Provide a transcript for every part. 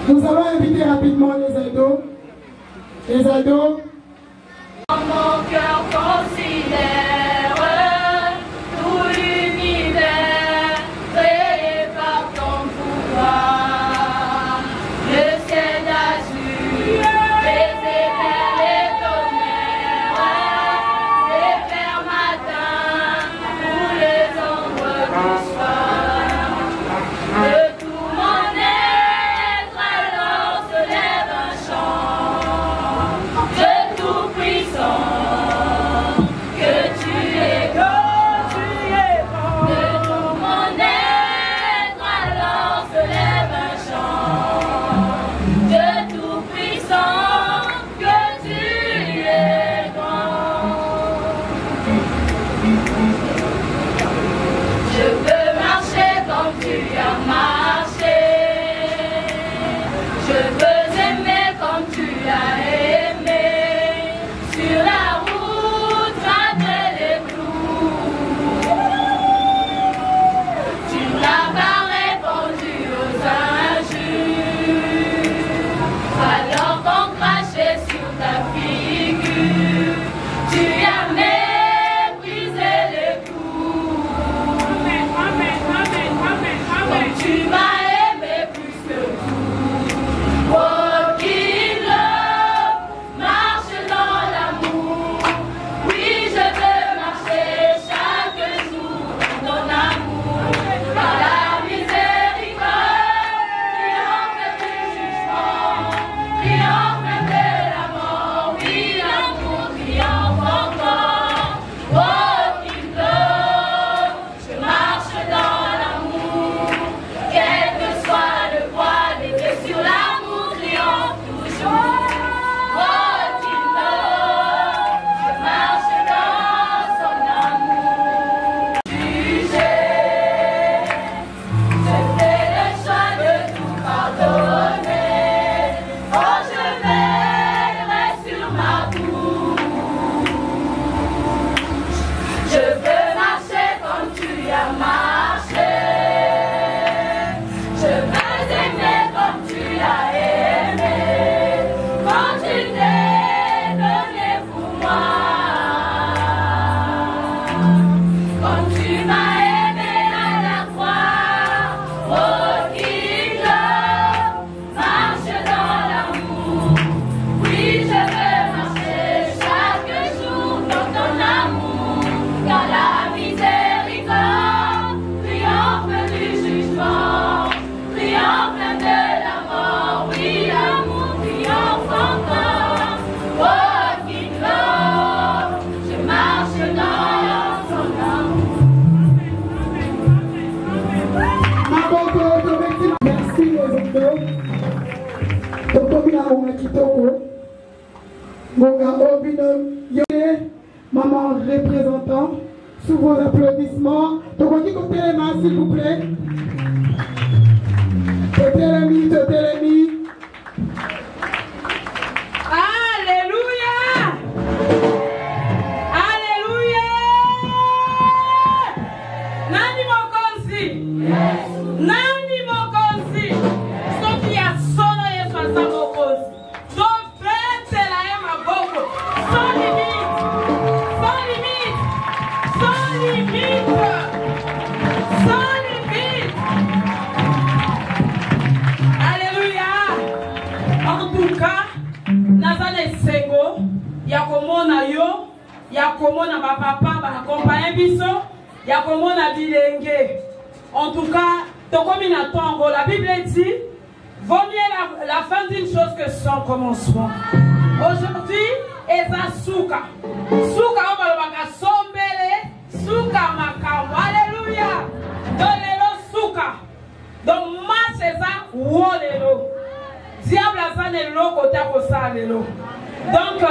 Nous allons inviter rapidement les ados. Les ados. Mon cœur considère tout l'univers créé par ton pouvoir. Le ciel d'azur, les éclairs, les tonnerres, les clairs matins ou les ombres du soir. De tout mon être alors se lève un chant. Ngonga Kitoko. Ngonga Obino Yone. Maman représentant. Sous vos applaudissements. Donc on dit côté les mains s'il vous plaît. Côté les mains. Alléluia. Alléluia. Nani mokonzi. Nani mokonzi. Soki ya sono Yesu asa mokonzi. Do bete la ye maboko. Sans limite. Sans limite. Sans limite. Sans limite. Alléluia. En tout cas, Nazane Sengo, Yakomona yo, Yakomona ma papa, ma compagnie biso, Yakomona bilenge. En tout cas, Tokomina Tango, la Bible dit, vaut mieux la fin d'une chose que son commencement. Aujourd'hui, Eza Souka. Souka, on va le sombele, Souka Makamo. Alléluia. Donnez-le Souka. Donc, match Eza, wolelo. Diable a zane lo côté à ça lelo. Donc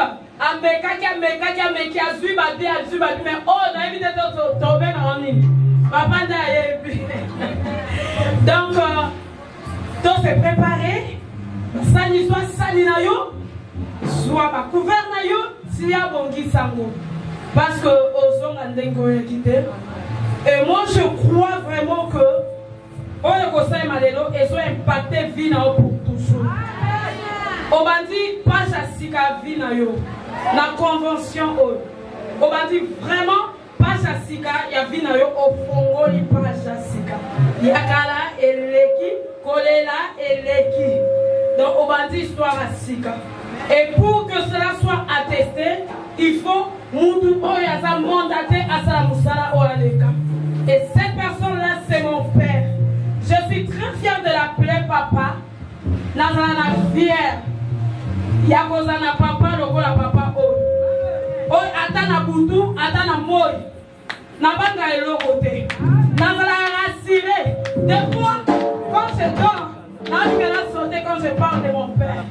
ameki azui badi mais oh na évité de tomber en ligne. Papa n'a donc tout s'est préparé. Sani soit sali na yo, soit ma couvert na yo, s'il y a bongi sango. Parce que ozong andengo quitté. Et moi je crois vraiment que on est conseil malelo et soit impacté vie na pour toujours. On m'a dit pas chassika vie na yo la convention on m'a dit vraiment pas chassika ya vie na yo au fongo li pas chassika yakala eleki kolela eleki donc on m'a dit histoire asika et pour que cela soit attesté il faut mutu oyaza mandaté à sa musala olaleka et cette personne là c'est mon père. Je suis très fière de l'appeler papa. Nazana fière. Yakozana papa, lokola papa o. Oy atana butu, atana moy. Nabanga elokote. Nazana rassuré. Des fois, quand je dors, je vais la sauter quand je parle de mon père.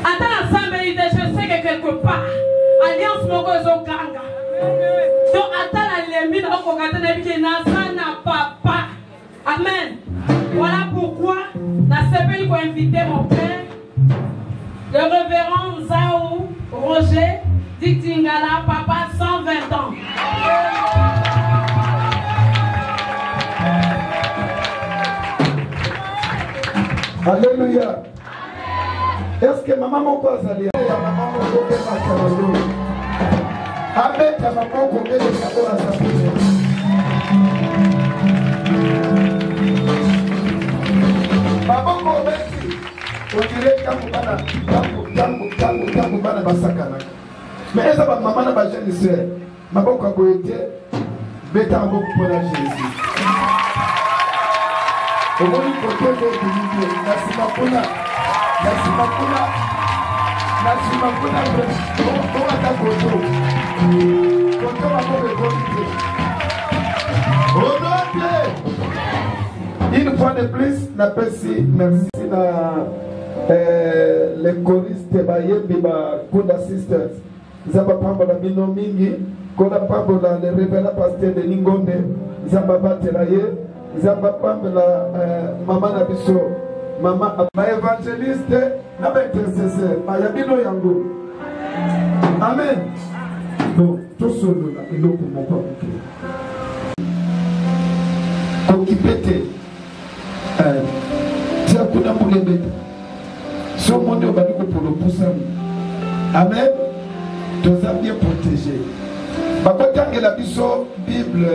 Atana sambelide, je sais que quelque part, alliance moko ezokanga. Donc atana lembi na okokata na biki nazana papa. Amen. Voilà pourquoi la CPI a invité mon père, le révérend Zao Roger Dictingala, papa 120 ans. Alléluia. Est-ce que maman m'a pas allé? Maman m'a avec la maman qu'on met les cadeaux à sa fille. Maman qu'on met ici, on dirait tangu bana basakana. Mais est-ce que maman n'a pas jeune sœur? Maman qu'on a été bêta beaucoup pour la Jésus. Au moins il faut que je une fois de plus, merci les choristes Kuda Sisters. Zamba Pambola Bino Mingi, Koda Pambola, le révérend pasteur de Ningonde, Zamba Batelaye, Zamba Pambola, Maman Abisso, Maman, ma évangéliste, ma intercesseur, ma Yabino Yango. Amen. Donc, tout seul là, il est pour mon papa. Occupé-te. Tu as pour les bêtes. Ce monde est pour le poussin. Amen. Tu as bien protégé. Bakotang la Bible.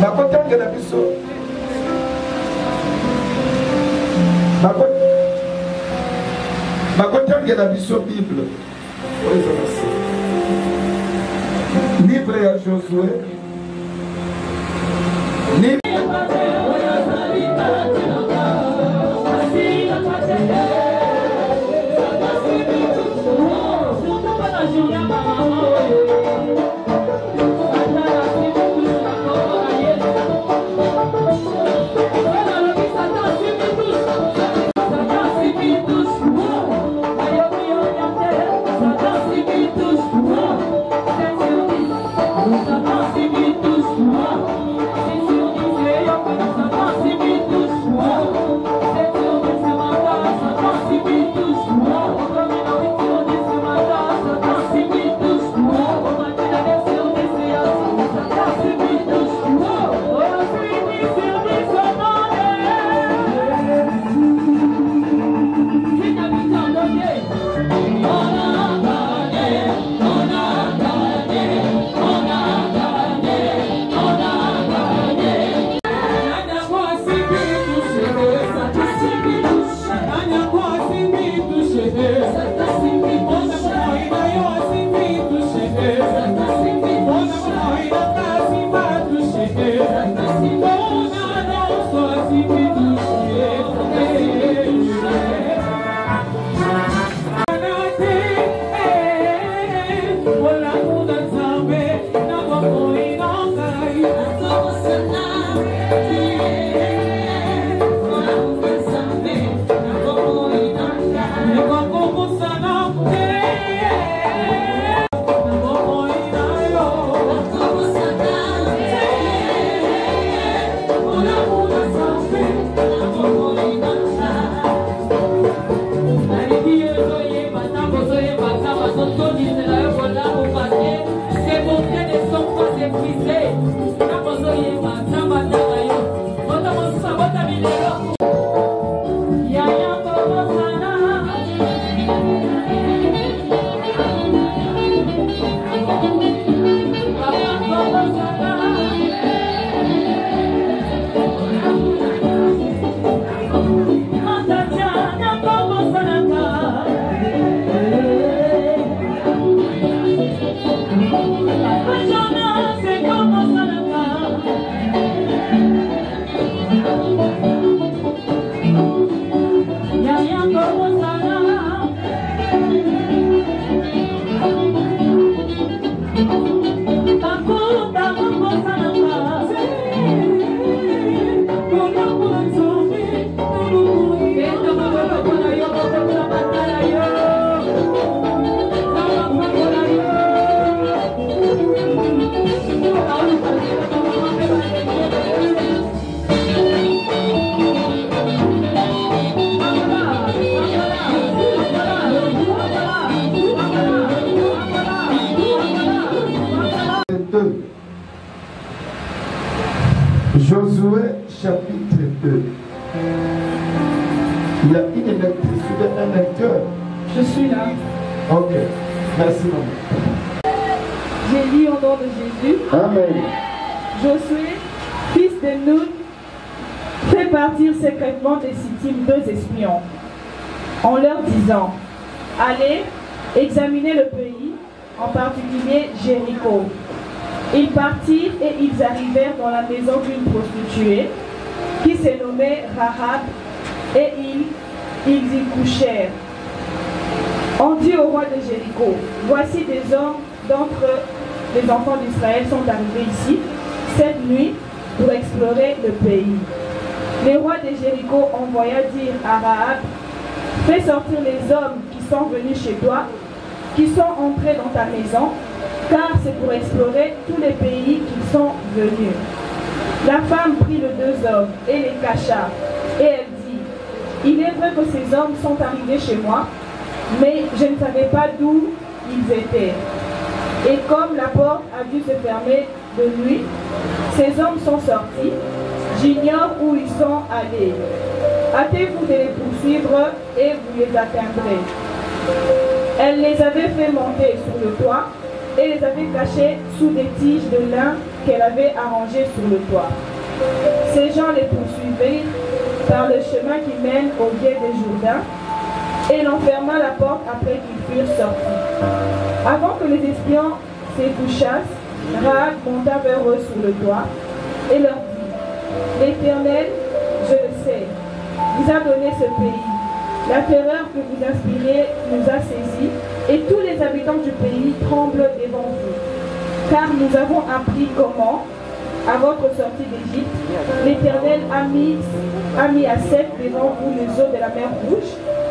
Bakotang la Bible. Bakotang la Bible. Livre à Josué. Josué chapitre 2. Il y a une lectrice ou un lecteur. Je suis là. Ok. Merci maman. J'ai lu au nom de Jésus. Amen. Josué, fils de Nun, fait partir secrètement des Sittim 2 espions, en leur disant: allez, examinez le pays, en particulier Jéricho. Ils partirent et ils arrivèrent dans la maison d'une prostituée qui se nommait Rahab, et ils y couchèrent. On dit au roi de Jéricho: voici des hommes d'entre les enfants d'Israël sont arrivés ici cette nuit pour explorer le pays. Le roi de Jéricho envoya dire à Rahab: fais sortir les hommes qui sont venus chez toi, qui sont entrés dans ta maison, car c'est pour explorer tous les pays qu'ils sont venus. La femme prit les 2 hommes et les cacha, et elle dit: il est vrai que ces hommes sont arrivés chez moi, mais je ne savais pas d'où ils étaient. Et comme la porte a dû se fermer de nuit, ces hommes sont sortis. J'ignore où ils sont allés. Hâtez-vous de les poursuivre et vous les atteindrez. Elle les avait fait monter sur le toit et les avait cachés sous des tiges de lin qu'elle avait arrangées sur le toit. Ces gens les poursuivirent par le chemin qui mène au gué des Jourdains, et l'enferma la porte après qu'ils furent sortis. Avant que les espions se couchassent, Rahab monta vers eux sur le toit et leur dit: l'Éternel, je le sais, vous a donné ce pays. La terreur que vous inspirez nous a saisis, et tous les habitants du pays tremblent devant vous. Car nous avons appris comment, à votre sortie d'Égypte, l'Éternel a mis à sec devant vous les eaux de la mer Rouge,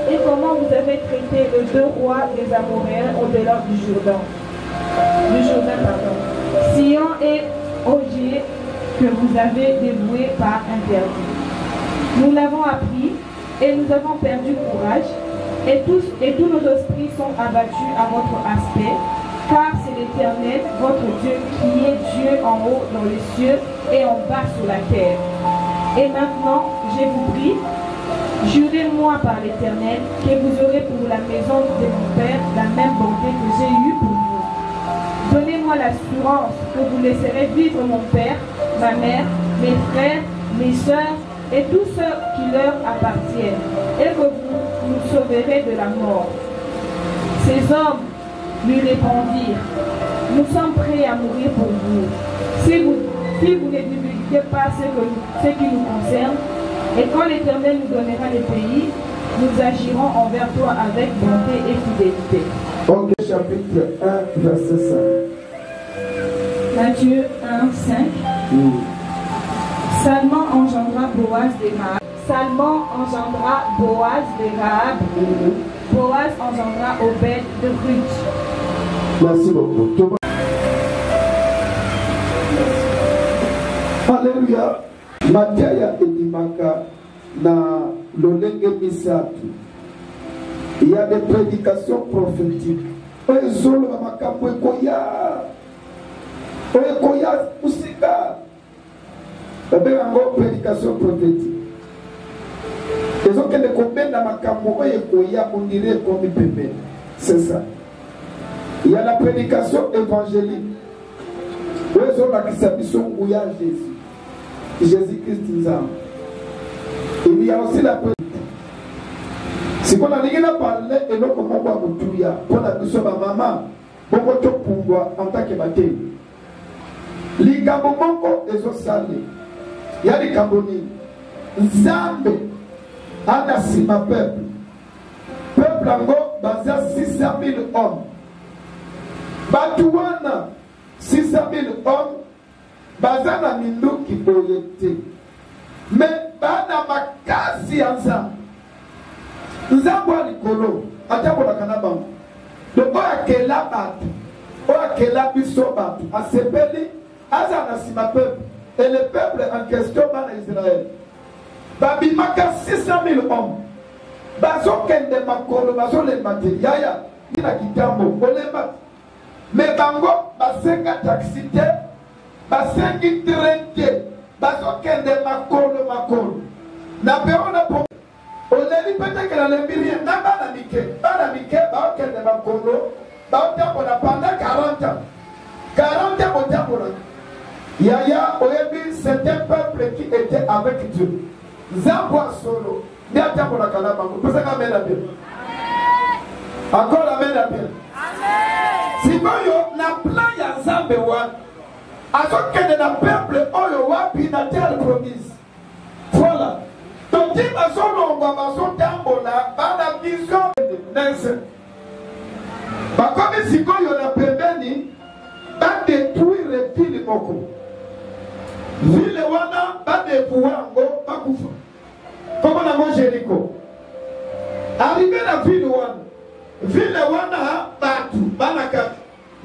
et comment vous avez traité les 2 rois des Amoréens au-delà du Jourdain. Sion et Ogier, que vous avez dévoués par interdit. Nous l'avons appris et nous avons perdu courage, et tous nos esprits sont abattus à votre aspect, car c'est l'Éternel, votre Dieu, qui est Dieu en haut dans les cieux et en bas sur la terre. Et maintenant, je vous prie, jurez-moi par l'Éternel que vous aurez pour la maison de mon Père la même bonté que j'ai eue pour vous. Donnez-moi l'assurance que vous laisserez vivre mon Père, ma mère, mes frères, mes sœurs et tous ceux qui leur appartiennent, et que vous nous sauverez de la mort. Ces hommes lui répondirent: nous sommes prêts à mourir pour vous. Si vous ne divulguez pas ce qui nous concerne, et quand l'Éternel nous donnera les pays, nous agirons envers toi avec bonté et fidélité. Ok, chapitre 1, verset 5. Matthieu 1, 5. Salmon engendra Boaz de Rahab. Salmon engendra Boaz de Rahab. Boaz engendra Obed de Ruth. Merci beaucoup. Alléluia. Mateya edimaka na lolenge misatu. Il y a des prédications prophétiques. Ezolo makambo ekoya. Ekoya usika. Babelango prédication prophétique. Ezokende kobenda makambo ekoya on dirait comme bébé. C'est ça. Il y a la prédication évangélique. Ezolo la kisabison ouya Jésus. Jésus-Christ nous a. Il y a aussi la prédication. Si on a dit parlé et non comment on va vous tuer pour la mission de maman, beaucoup de pouvoir en tant que bâtiment. Les Gabongo et Zosali, il y a des Gabonais. Zambe, Anasima peuple. Peuple ango basé 600 000 hommes. Batouana, 600 000 hommes, bazana mindu qui boyete. Mais bana makasi ensemble. Nous avons l'écolo, atabo la kanabam. Le boya kela batu, boya kela biso batu, a sepeli, azana sima peuple, et le peuple en question dans Israël. Babimaka 600 000 hommes. Bazo kende makolo, bazo le mate, yaya, ina kitambo, ole mate. Mais bango, basenga taxité, basengi trente, bazo kende makolo. Na peona po. Oleli peut-être que la lembiri na bana mike, ba kende makolo, ba otambo na pendant 40 ans. 40 ans otambo. Yaya, oyebi, c'était un peuple qui était avec Dieu. Zambwa solo, ni otambo na kalabango, parce que amène la bien. Encore amène la bien. Si vous na plan ya Zambe wan, azo kende na peuple oyo wapi na terre promise. Voilà. Donc si bazo longwa bazo tambola, bana vision nese. Bakomi sikoyo na pembeni, ba détruire ville moko. Ville wana ba détruire bakufa. Comme na mo Jéricho. Arrivé na ville wana. Ville wana batu banaka.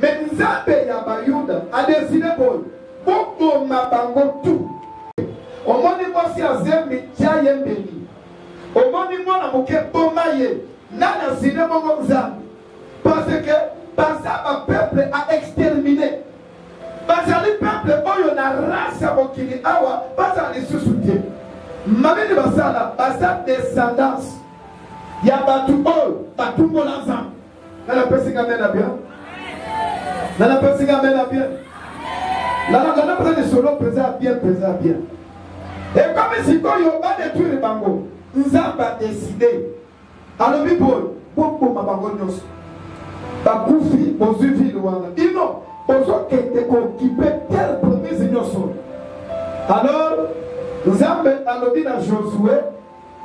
Mais Nzambe ya Bayuda a décidé pour mabango tout. Au moni mosi azemi tiaye mbeli. Au moni mona moke bomaye. Nana sine mongo Nzambe. Parce que Basa peuple a exterminé. Basa le peuple oyo na race mokili awa Basa li susute. Mamini basala Basa descendance. Ya batu oyo batu molanzam. Nana pesinga mena bien. Nana pesinga mena bien. Nana prend des solo présent bien. Et comme si koyo ba détruire bango, Nzamba décidé. Alors bibo beaucoup mabango nyos. Ba kufi bozu ville wana. Ino bozo kete ko occupé terre promise nyoso. Alors Nzambe alobi na Josué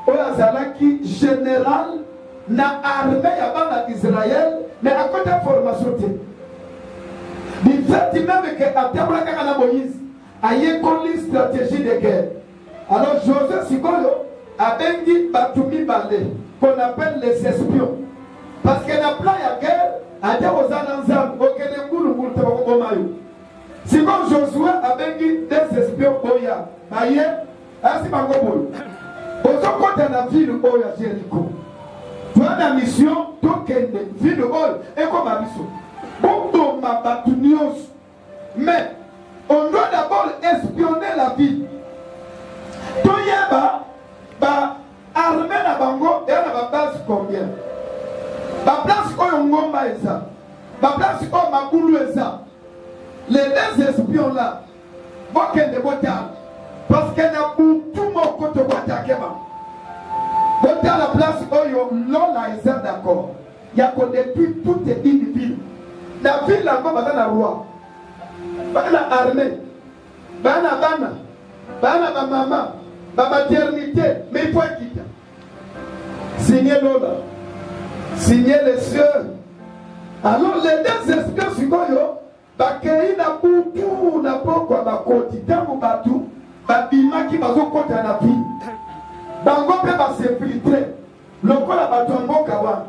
oya zalaki général na armée ya bana Israël mais à côté formation te. Du fait même que atabla kaka Moïse a yekoli stratégie de guerre. Alors Joseph Sikoyo a bengi batumi balé qu'on appelle les espions. Parce que na plan ya guerre a dit aux ananzam okele ngulu ngulu tabako bomayo. Siko Josué a bengi des espions boya. Aye asi bango boyo. Bozo kote na ville oya Jéricho. Tu as la mission tokende ville oya et comme abiso. Bondo ma batunios. Mais on doit d'abord espionner la ville. Toyeba ba armée na bango et na ba base combien? Ba place oyo ngomba eza. Ba place oyo makulu eza. Les deux espions là. Bokende botal. Parce que na butu moko to attaquer ba. Botal la place oyo lola eza d'accord. Ya ko depuis toute une ville. La ville là ba na roi. Bana armée. Bana maman. Ma maternité, mais il faut quitter. Signer Lola. Signer les cieux. Alors les deux espions sikoyo, bakei na butu na pokwa bakoti tango batu, babimaki bazokota na vie. Bango pe ba s'infiltrer. Lokola batu mboka wana.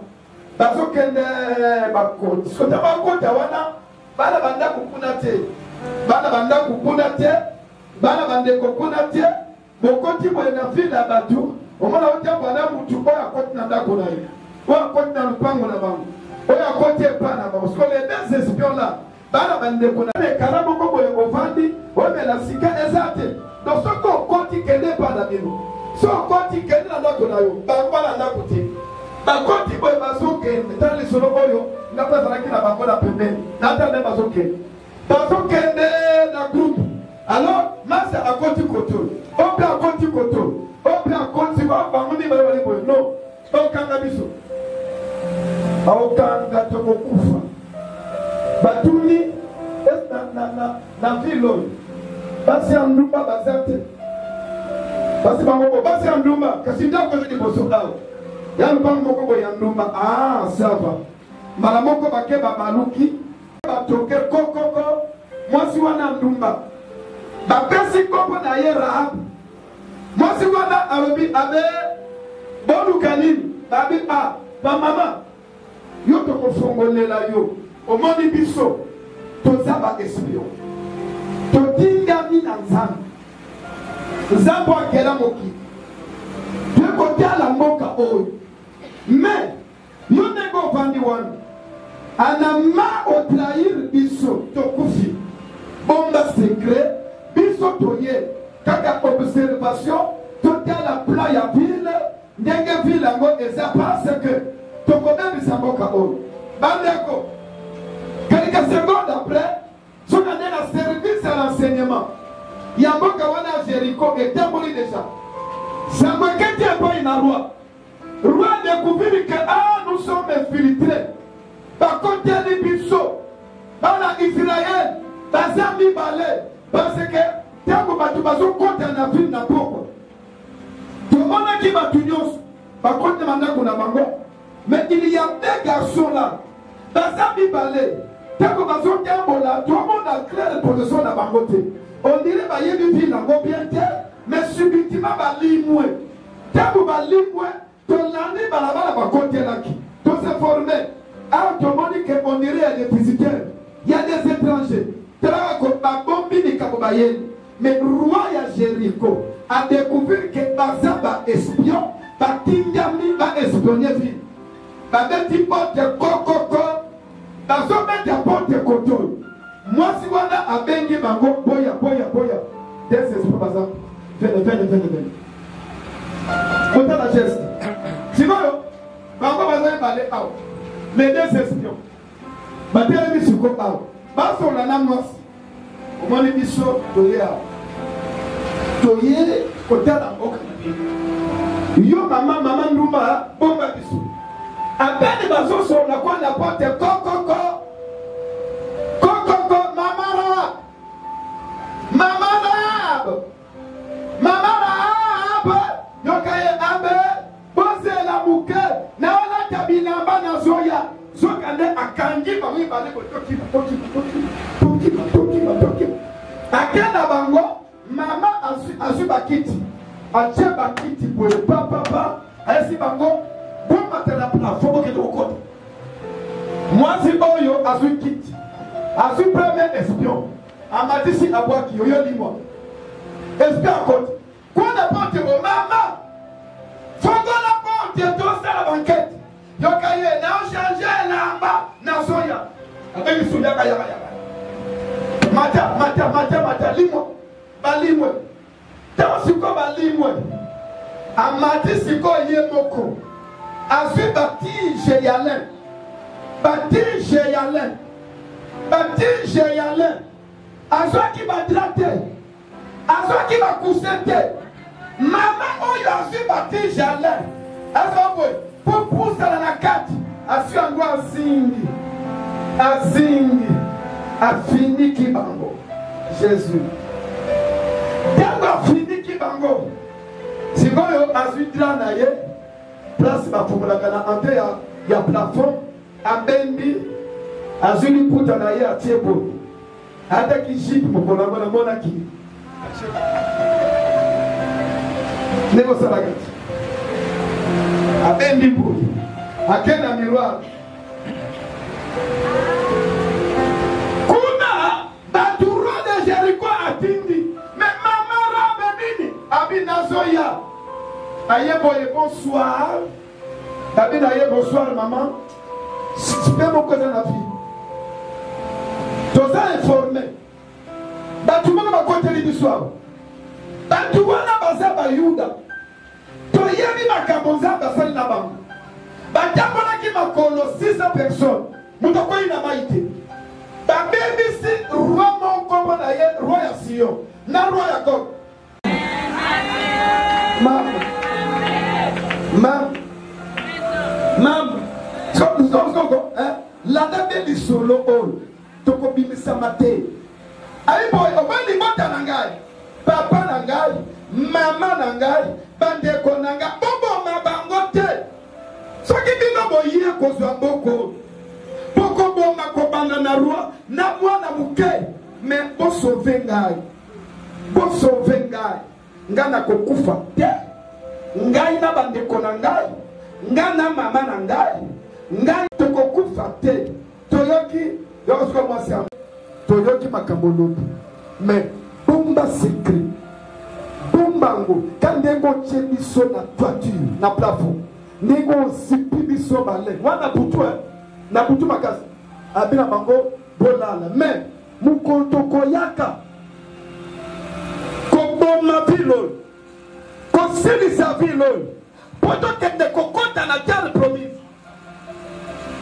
Bazokende bakoti. Sota bakota wana, bana banda kukuna te. Bana bande kokuna te. Bokoti boye na ville ya batu, omona otambo na mutu oya koti na ndako na ye. Oya koti na lupango na bango. Oya koti epa na bango. Parce que les deux espions là, bana bande kuna ne kala moko boye ovandi, oye la sika ezate. Donc ce qu'on koti kende pa na bino. So koti kende na ndako na yo, bango na ndako te. Bakoti boye bazokende, dans les solo oyo, na pa zalaki na bango na pembeni. Na tande bazokende. Bazokende na groupe. Alors, Massa a côté koto. Ope a côté koto. Ope a côté bamuni bali boy. Non. Okanga biso. Okanga to kufa. Batuni na vilo. Basi andumba bazate. Basi bango basi andumba. Kasi ndako ni boso dawo. Yalo bango ko boy andumba. Ah, ça va. Malamoko bakeba baluki. Batoke kokoko. mwasi wana ndumba bapesi kombo na ye Rahab mwasi wana alobi abe boluka nini babi a bamama yo tokofongolela yo omoni biso toza baespion totingami na nzambe nzambe akela mokili tekotala mboka oyo mais yo ndenge ovandi wana anama otrahir biso tokufi bomba secret biso toye kaka observation totala plan ya ville ndenge ville yango eza parce que tokobebisa mboka oyo bandeko quelques secondes après soki ande na service ya l'enseignement ya mboka wana ya Jéricho etamboli déjà sango eketi epai na roi découvrir que nous sommes infiltrés bakoteli biso bana Israël baza mibale parce que ntango bato bazokota na ville na poko tomonaki bato nyonso bakota mandako na bango mais il y a des garçons là baza mibale ntango bazotambola tout le monde a clair position na bango te on dirait bayebi ville yango bien te mais subitement balimwe ntango balimwe tolandi balabala bakotelaki tosinforme automoni que on dirait à des visiteurs il y a des étrangers trako babombi likambo bayeli mais roi ya Jéricho a découvert que baza ba espion batindami ba espionner ville babeti porte kokoko bazometa porte koto mwasi wana abengi bango boya des esprits baza vene kota la geste sikoyo bango baza ebale awa les deux espions batelemi siko awa basola na mwasi omoni biso toye awa toye kotala mboka yo mama ndumba bomba biso apene bazosola kwa na porte kokoko yokaye abe bozela muke na ona tabilamba na zoya zokande akangi bangi bale toki akenda bango mama asu bakiti ache bakiti boye papa ayesi bango bomba tela plafond ke dokota mwasi oyo asu kiti asu premier espion amatisi abwaki yoyo limwa espion kote kwa na porte o mama fongo la porte to sala banquette yokaye na changer lamba na soya avec suya kaya mata limwa balimwe tawo siko balimwe amati siko yemoko azu batige yalen azwaki badrate azwaki bakusete mama oyo azu batige yalen azwabwe popusala na kati asu yango azingi afiniki bango Jésus tango afiniki bango sikoyo azwi dra na ye place bafungolaka na ante ya plafond abendi azwi liputa na ye atie boye ataki jipe mokolo yango namonaki ndenge osalaka ti abendi boye ake na miroir kuna bato roi de Jéricho atindi me mama rabe nini abi nazoya aye boye bonsoir abi na ye bonsoir maman sipe mokoza na vie toza informé bato moko bakoteli biso awa bato wana baza bayuda toyebi makambo nzambe asali na bango batambolaki makolo 600 personnes moto akoyi na mai te babebisi roi moko na ye roi ya Sion na roi ya Gog mam landa be lisolo oyo tokobimisama te ayiboy obandi bota na ngai papa na ngai mama na ngai bandeko na ngai boboma bango te soki bino boye kozwa mboko bokoboma kobanda na roi na mwana moke mais bo sauver ngai. Bo sauver ngai. Ngana kokufa te. Ngai na bandeko na ngai. Ngana mama na ngai. Ngai tokokufa te. Toyoki, yosko mwasi am. Toyoki makamoloto. Mais bomba secret. Bombango kandengo chemiso na toiture na plafond. Nego sipi biso bale. Wana butu na butu makasi. Abina bango bolala. Mais mukotoko yaka. Koboma vilol. Kosilisa vilol. Poto kende kokota na terre promise.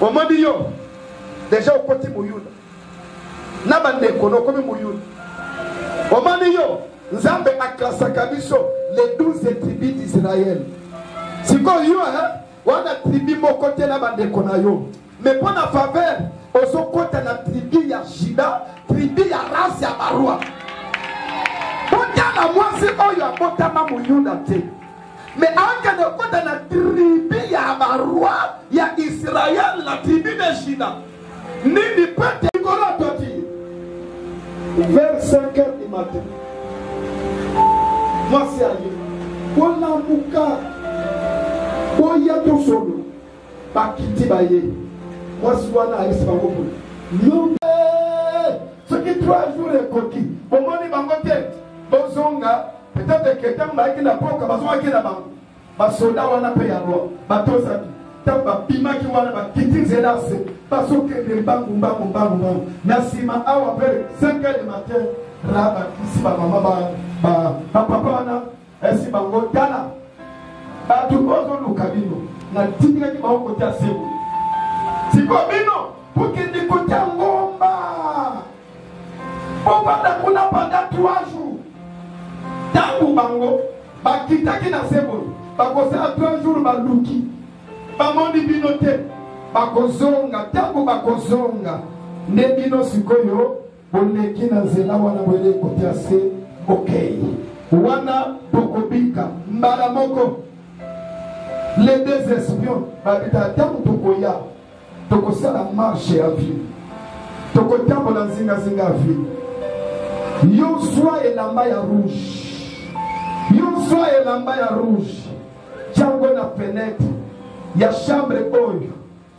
Omodi yo. Déjà au côté Mouyuda. Nabande kono komi Mouyuda. Omodi yo. Nzambe aklasaka biso les 12 tribus d'Israël. Siko yo wana tribu moko te na bande kona yo. Mais pour la faveur ozo kota na tribu ya Juda, tribu ya race ya Barua. Bonja na mwasi oyo abotama Mouyuda te. Mais anga de kota na tribu ya Barua ya Israël, la tribu de Juda. Nini pete ngolo toti. Vers 5 heures du matin. Moi c'est allé. On a muka. Oya to solo. Bakiti baye. Moi c'est wana alisi bango. Non. Ce qui 3 jours est coquille. Bon moni bango te. Bozonga. Peut-être que tant ba kina poka bazonga kina bango. Ba soda wana pe ya roi. Ba tosa. Tant ba pima ki wana ba kiti zelase. Parce que les bango. Merci ma awa pere 5 heures du matin. Raba kisi ba mama papa na esi bango tala ba tu bozo lukabino na tinga ki ba ko ta sebu siko bino puki ndi ko ta ngomba o bada kuna bada 3 jours tangu bango ba kitaki na sebu ba ko sa 3 jours ba luki ba mondi bino te ba ko zonga tangu ba ko zonga ne bino sikoyo boneki na zela wana bwele ko ta se okay. Wana Bokobika, Malamoko, les 2 espions, Babita Tam Tokoya, Tokosa la marche à vie, Tokotambo la zinga à vie. Yosua et la maille rouge, Yosua et la maille rouge, Django na fenêtre, ya chambre oyo,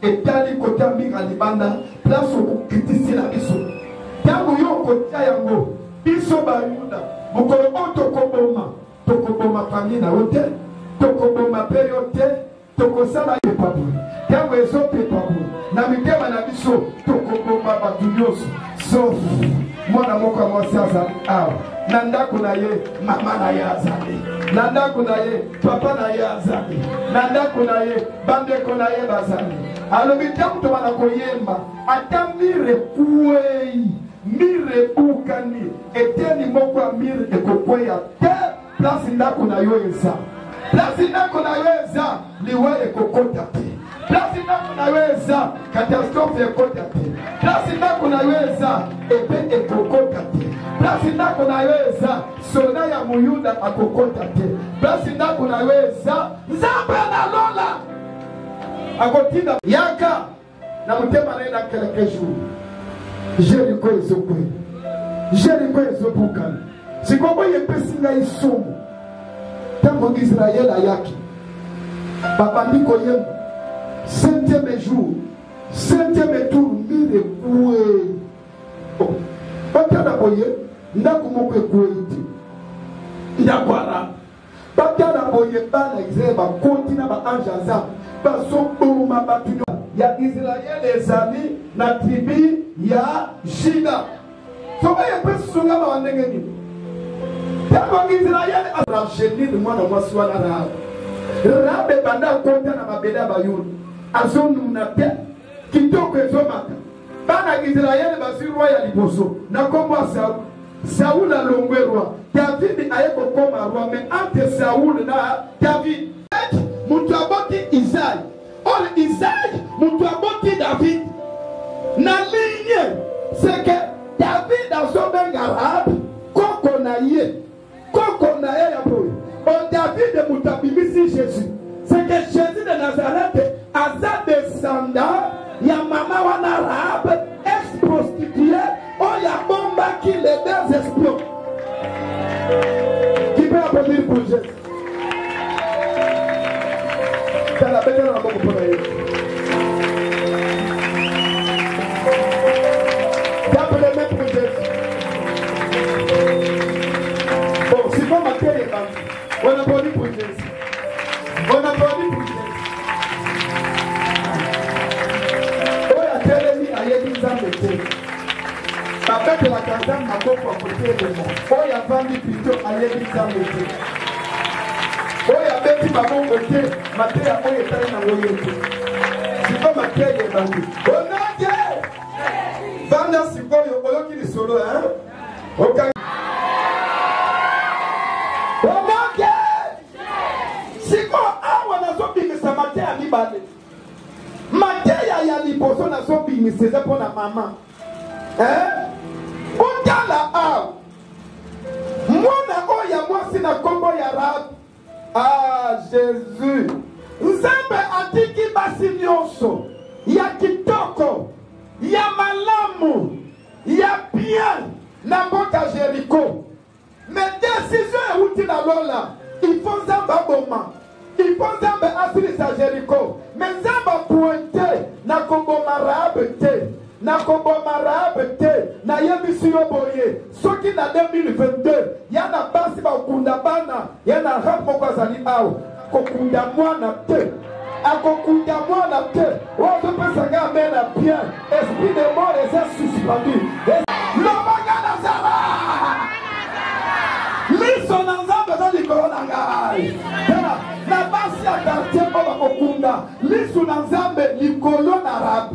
et Tali Kota Mira Libanda, place où critiquer la biso. Django yo Kota Yango, biso Bayuda. Mukolo tokoboma famille na hotel, tokoboma période, tokosala epabu. Tango ezo pepabu. Na mitema na biso tokoboma batudioso. Sauf mwana moko mwasi azali awa. Nandako na ye mama na ye azali. Nandako na ye papa na ye azali. Nandako na ye bandeko na ye bazali. Alobi tango to bana koyemba ata mire kuei. Mire bukani eteni moko mire ekokweya te place ndako na yo eza place ndako na yo eza liwa ekokota te place ndako na yo eza catastrophe ekota te place ndako na yo eza ebe ekokota te place ndako na yo eza soda ya Muyuda akokota te place ndako na yo eza nzambe na lola akotinda yaka na mutema na ina quelques jours. Jéricho ezokwe. Jéricho ezobukana. Sikobo yepesinga isumu. Tango Israël ayaki. Babandi koyem. 7e jour. 7e tour mire koué. Oh. Batana boye ndako moko ekoué. Ndako ara. Batana boye bana Israël ba kontina ba anjaza. Ba sokoma batunya. Ya Israël ezali na tribu ya Juda. Soba ya pesu sunga ba wandenge ni. Tango Israël aracheni de mwana mwasi wana Rahab. Rahab banda konta na mabeda bayuni. Azonu na te kitoko ezomaka. Bana Israël basirwa ya liboso. Na komwa Saul alongwerwa. David ayeko koma roi mais entre Saul na David. Mutu aboti Isaïe. Or Isaïe mutu aboti David. Na ligne c'est que David a son bengarab koko na ye ya boy. On David mutu abimisi Jésus. C'est que Jésus de Nazareth a sa descendant ya mama wana Rahab ex-prostituée. On ya bomba qui les deux espions. Qui peut applaudir pour Jésus? C'est la bête dans la boue pour la Jésus. D'après les pour Jésus. Bon, si vous m'appelez, on applaudit pour Jésus. On applaudit pour Jésus. Ma bête de la caserne m'a beaucoup apporté de moi. Oh, il y a vendu plutôt à l'église en été. Oh, il y a bête ma bon côté, ma tête a pas été dans le lieu. C'est pas ma tête est vendue. Oh non, Dieu! Vanda, c'est quoi, il y a qui est solo, hein? Ok. Oh non, Dieu! C'est quoi, ah, on a sorti que ça m'a été à l'ibale. Ma tête, il y a l'hyposo, on a sorti que c'est pour la maman. Hein? Utala a mwana oya mwasi na kombo ya rab. Ah, Jésus. Nzambe atiki basi nyonso ya kitoko ya malamu ya bien na mboka Jéricho. Mais décision euti na lola, il faut Nzambe aboma, il faut Nzambe asilisa Jéricho. Mais Nzambe pointe na koboma Rab te. Na koboma Rab te na yebisi yo boye soki na 2022 yana basi ba okunda bana yana Rab moko azali awo kokunda mwana te akokunda mwana te ozopesanga amen na bien esprit de mort est suspendu lobaga nazala liso na Nzambe za likolo na ngai na basi ya quartier oyo bakokunda liso na Nzambe likolo na Rab.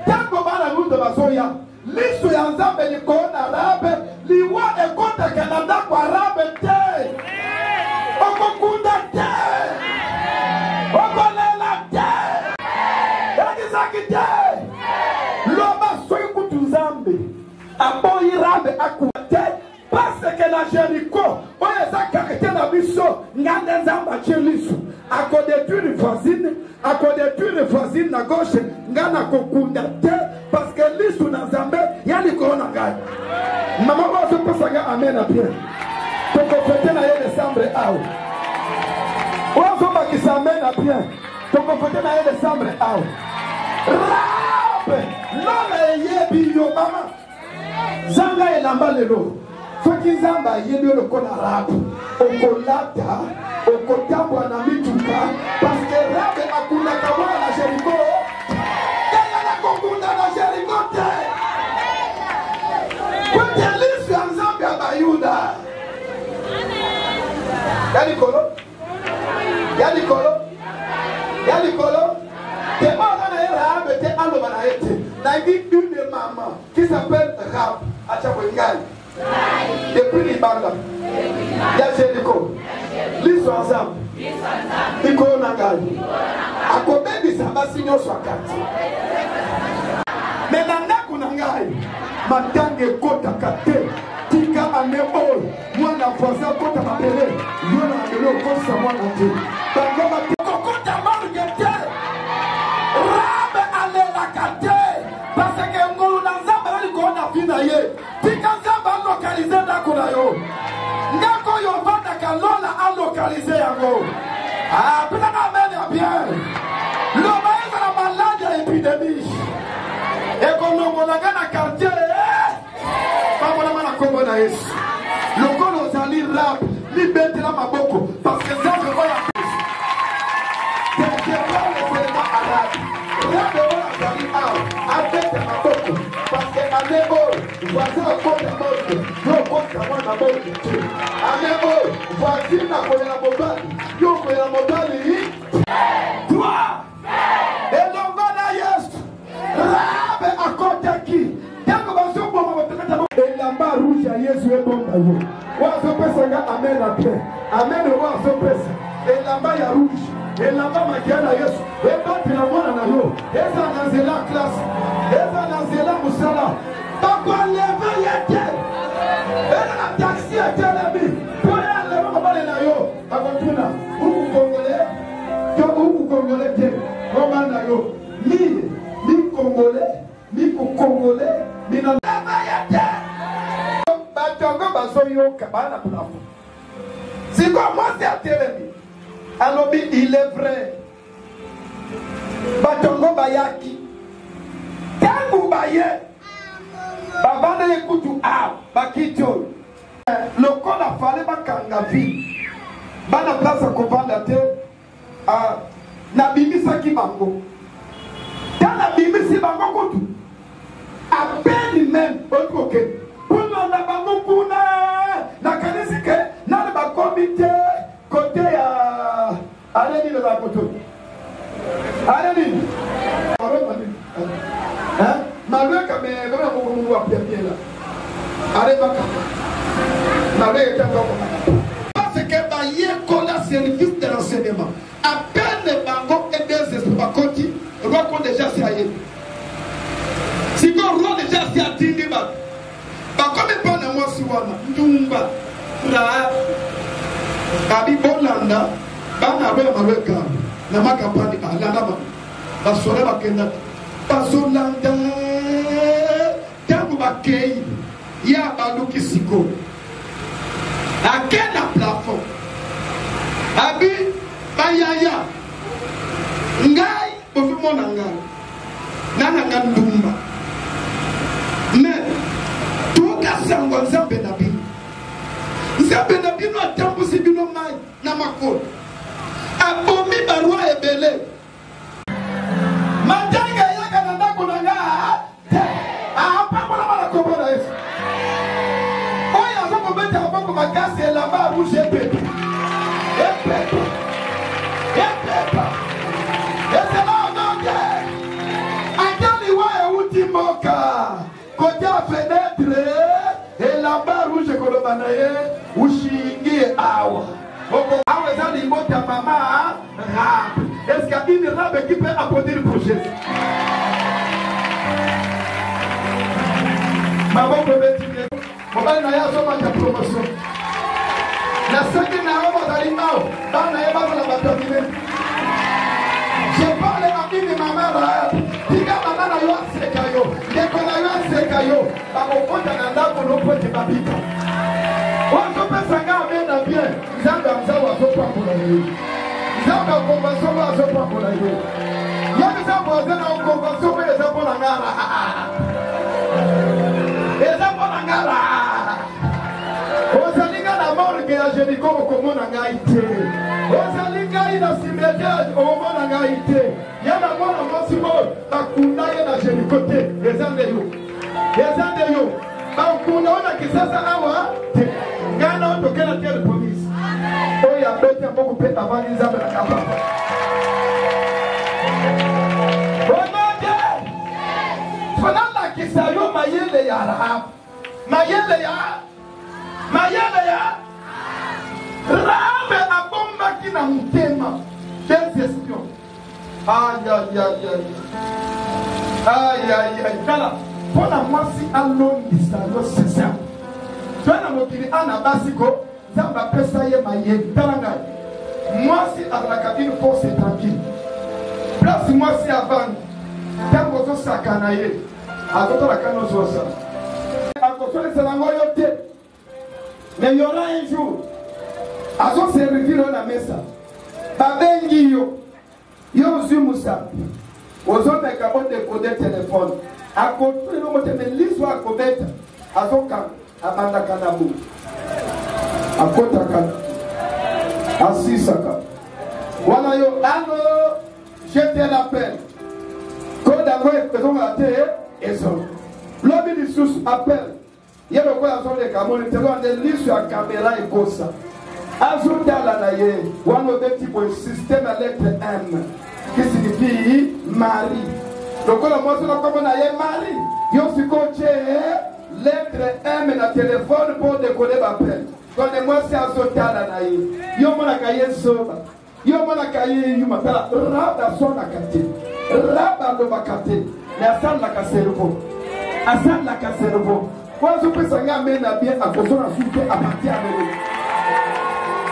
Tango bana lundo basoya liso ya Nzambe likolo na Rab liwa ekota Canada kwa Rab te okokunda te okolela te yakizaki te loba soki kutu Nzambe aboyi Rab akuwa te parce que la Jéricho oyo eza quartier na biso ngande Nzambe atie liso akodétruire voisine, akodétruire voisine na gauche, ngana kokunda te parce que lisu na Nzambe ya likolo na ngai. Mama ozo pesanga amen bien. Toko fete na ye décembre awo. Ozo bakisa amen bien. Toko fete na ye décembre awo. Rab, lola yebi yo mama. Zanga elamba lelo. Soki Nzambe ayebi lokola Rab, okolata okotambwa na mituka parce que Rab akundaka mwana na Jéricho yaya na kokunda na Jéricho te kote lisu ya Nzambe ya Bayuda ya likolo te oza na ye Rab te aloba na ye te na yebi une maman qui s'appelle Rab achabwengai depuis libanda ya Jéricho liso Nzambe likolo na ngai akobebisa basi nyonso akati me na ndako na ngai matanga ekotaka te tika ane oyo mwana voisin akota mabele yo na mabele okotisa mwana te bango bakokota marge te Rab alelaka te parce que ngolu na Nzambe na likolo na vi na ye tika Nzambe alokalize ndako na yo ngako yo vandaka lola alokalize yango. Ah, pita na amen ya bien. Loba eza na malade ya epidemie ekolongolanga na quartier bamonama na kombo na Yesu lokolo ozali Rab libetela maboko parce que Nzambe oyo Rab oyo azali awa abete maboko parce que ane oyo voisin okota moko yo okota mwana moko te ane oyo voisin akolela mobali yo okolela mobali toi elongo na Yesu Rab akotaki tango bazoboma bapekata elamba rouge ya Yesu ebomba yo wazopesanga amen apres amen wazopesa elamba ya rouge elamba makia na Yesu ebatela mwana na yo eza na nzela classe eza na nzela mosala bakoleva yete eza na taxi etelemi po eleva mobale na yo bakotuna huku kongole te koma na yo mi kongole mi kokongole mina leva yete yoka bana plafond. Si quoi moi c'est à Télémi. Alors il est vrai. Batongo bayaki. Tangu baye. Babana yekutu a bakityo. Le code a fallu bakanga vie. Bana place à comprendre te na bimisa ki bango. Dans la bimisi bango kutu. À peine même autre que pour na bango kuna na kanisi ke na ba comité côté allez de la côté. Allez. Hein? Malgré que mais vraiment beaucoup va bien là. Allez baka. Malgré que parce que ba yekola service de renseignement. À peine bango et des esprits ba konti, roi ko déjà si aye. Si ko roi déjà si atindi ba. Ba comme pas na moi si wana ndumba. Ra abi bolanda bana ba malweka. Na makapani alanda ba. Ba sore ba kenda. Bazolanda tangu bakei ya baluki siko akena plafond abi bayaya ngai bofumo na ngai nana ngandumba me tuka sango nzambe na bino atambusi bino mai na makolo abomi barua ebele matanga Magasi et là-bas rouge et pété. Et pété. Et c'est là où on est. Agaliwa et Outimoka. Côté à fenêtre. Et là-bas rouge et colomanaye. Ushingi et awa. Awa est dans ta maman. Rap. Est-ce qu'il y a une rap qui peut applaudir pour Jésus? Maman peut mettre. Mobile na ya soma ta promotion. La sangue na roba d'alimao. Dans na yeba la batamine. Je parle à une maman. Diga maman na yo sekayo. Deko na yo sekayo. Ba kokonda na ndako no pote babita. Wazo pesa nga na bien. Zamba mzawa zo kwa kwa hiyo. Zamba konvaso wa zo kwa kwa hiyo. Yaki zamba zena konvaso wa zo kwa ngara. Ezamba ngara. Ozalinga na morgue ya Jericho okomona ngaite. Ozalinga ina cimetière okomona ngaite. Yana mona mosimo bakunda ye na Jericho te. Ezande yo. Bakunda ona kisasa awa te. Ngana otokela tele police. Oya bete mboko peta vani nzambe na kapa. Onoje. Fanala kisayo mayele ya Rahab. Mayele ya Rahab abomba kina mtema des espions. Aïe. Kala pona mwasi alongi salo sesa. Twana mokili ana basiko zamba pesa ye maye talanga. Mwasi ablaka une force tranquille. Place mwasi avant. Tango zo sakana ye. Akoto la kano zosa. Akosole selango yote. Mais il y aura un jour, à son servir dans la mesa, Babengi yo Zumusa, aux autres capables de coder téléphone, à côté de notre l'histoire à Kobeta, à son camp, à Mandakanabu, à Kotaka, à Sisaka. Voilà yo, alors, je te l'appelle. Quand d'abord, faisons la terre, et ça. L'homme du sous appelle. Il y a le quoi à son décamon, il te voit de l'issue à caméra et comme ça. Ajouta la naye, one of the type système à lettre M, qui signifie Marie. Donc, on a montré comment on a Marie. Yo si coaché, lettre M dans téléphone pour décoller l'appel. Quand moi c'est ajouta la naye, yo mon akaye soba, yo mon akaye yuma, raba son akate, raba do bakate, mais asal la caservo, asal la caservo. Quand je peux s'engager bien à cause de la soupe à partir de nous.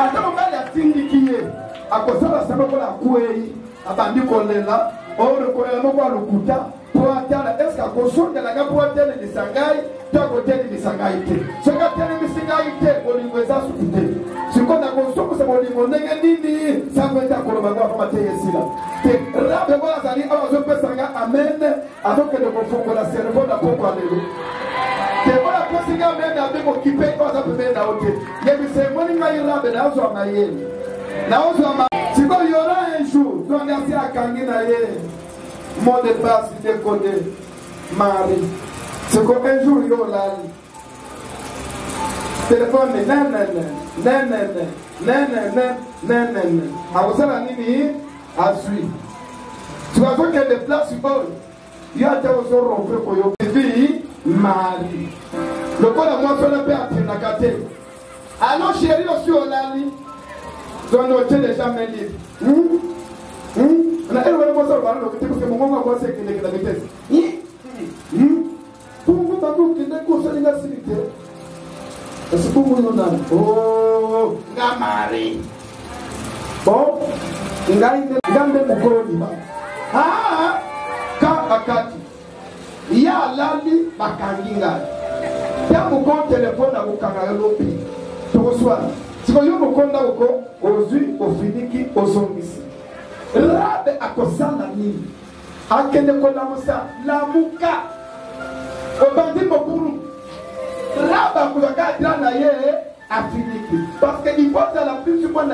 À ce moment là, il qui est à cause de la salle de la couée, à Bandi Kolela, on reconnaît le Kuta, pour atteindre, est-ce qu'à cause de la gamme pour atteindre les sangaïs, tu as côté des sangaïtés. Ce qu'a atteint les sangaïtés, avant que de confondre la cerveau la pompe à l'élo. C'est pas la possibilité même d'avoir occupé quand ça peut mettre à côté. Il y a des cérémonies qui sont là, on va y si il y aura un jour, on va dire à Kangina, mot de passe décodé, Marie. C'est qu'un jour, il y aura téléphone, à suivre. Tu vas voir qu'il y a des places, il y a des choses pour Marie. Le corps de moi, c'est le père qui n'a qu'à faire. Alors, chérie, aussi, on a dit, on a déjà mis livre. On a éloigné mon cerveau, parce que mon moment, moi, c'est qu'il est la vitesse. Pour vous, vous qui n'est qu'au seul inactivité. Est-ce que vous nous avez? Oh, la Marie. Bon, il a une grande moukolima. Ah, Kakati. Il y a l'ami Bakanginga. Il y a mon téléphone à Bukangalopi. Tu reçois. Si vous avez mon compte aux yeux, aux finiki, aux zombies. Rabe à Kosana ni. A Kene Kolamusa, la Muka. Au bandit Mokuru. Rabe à Kosana à finiki. Parce qu'il faut que la plus souvent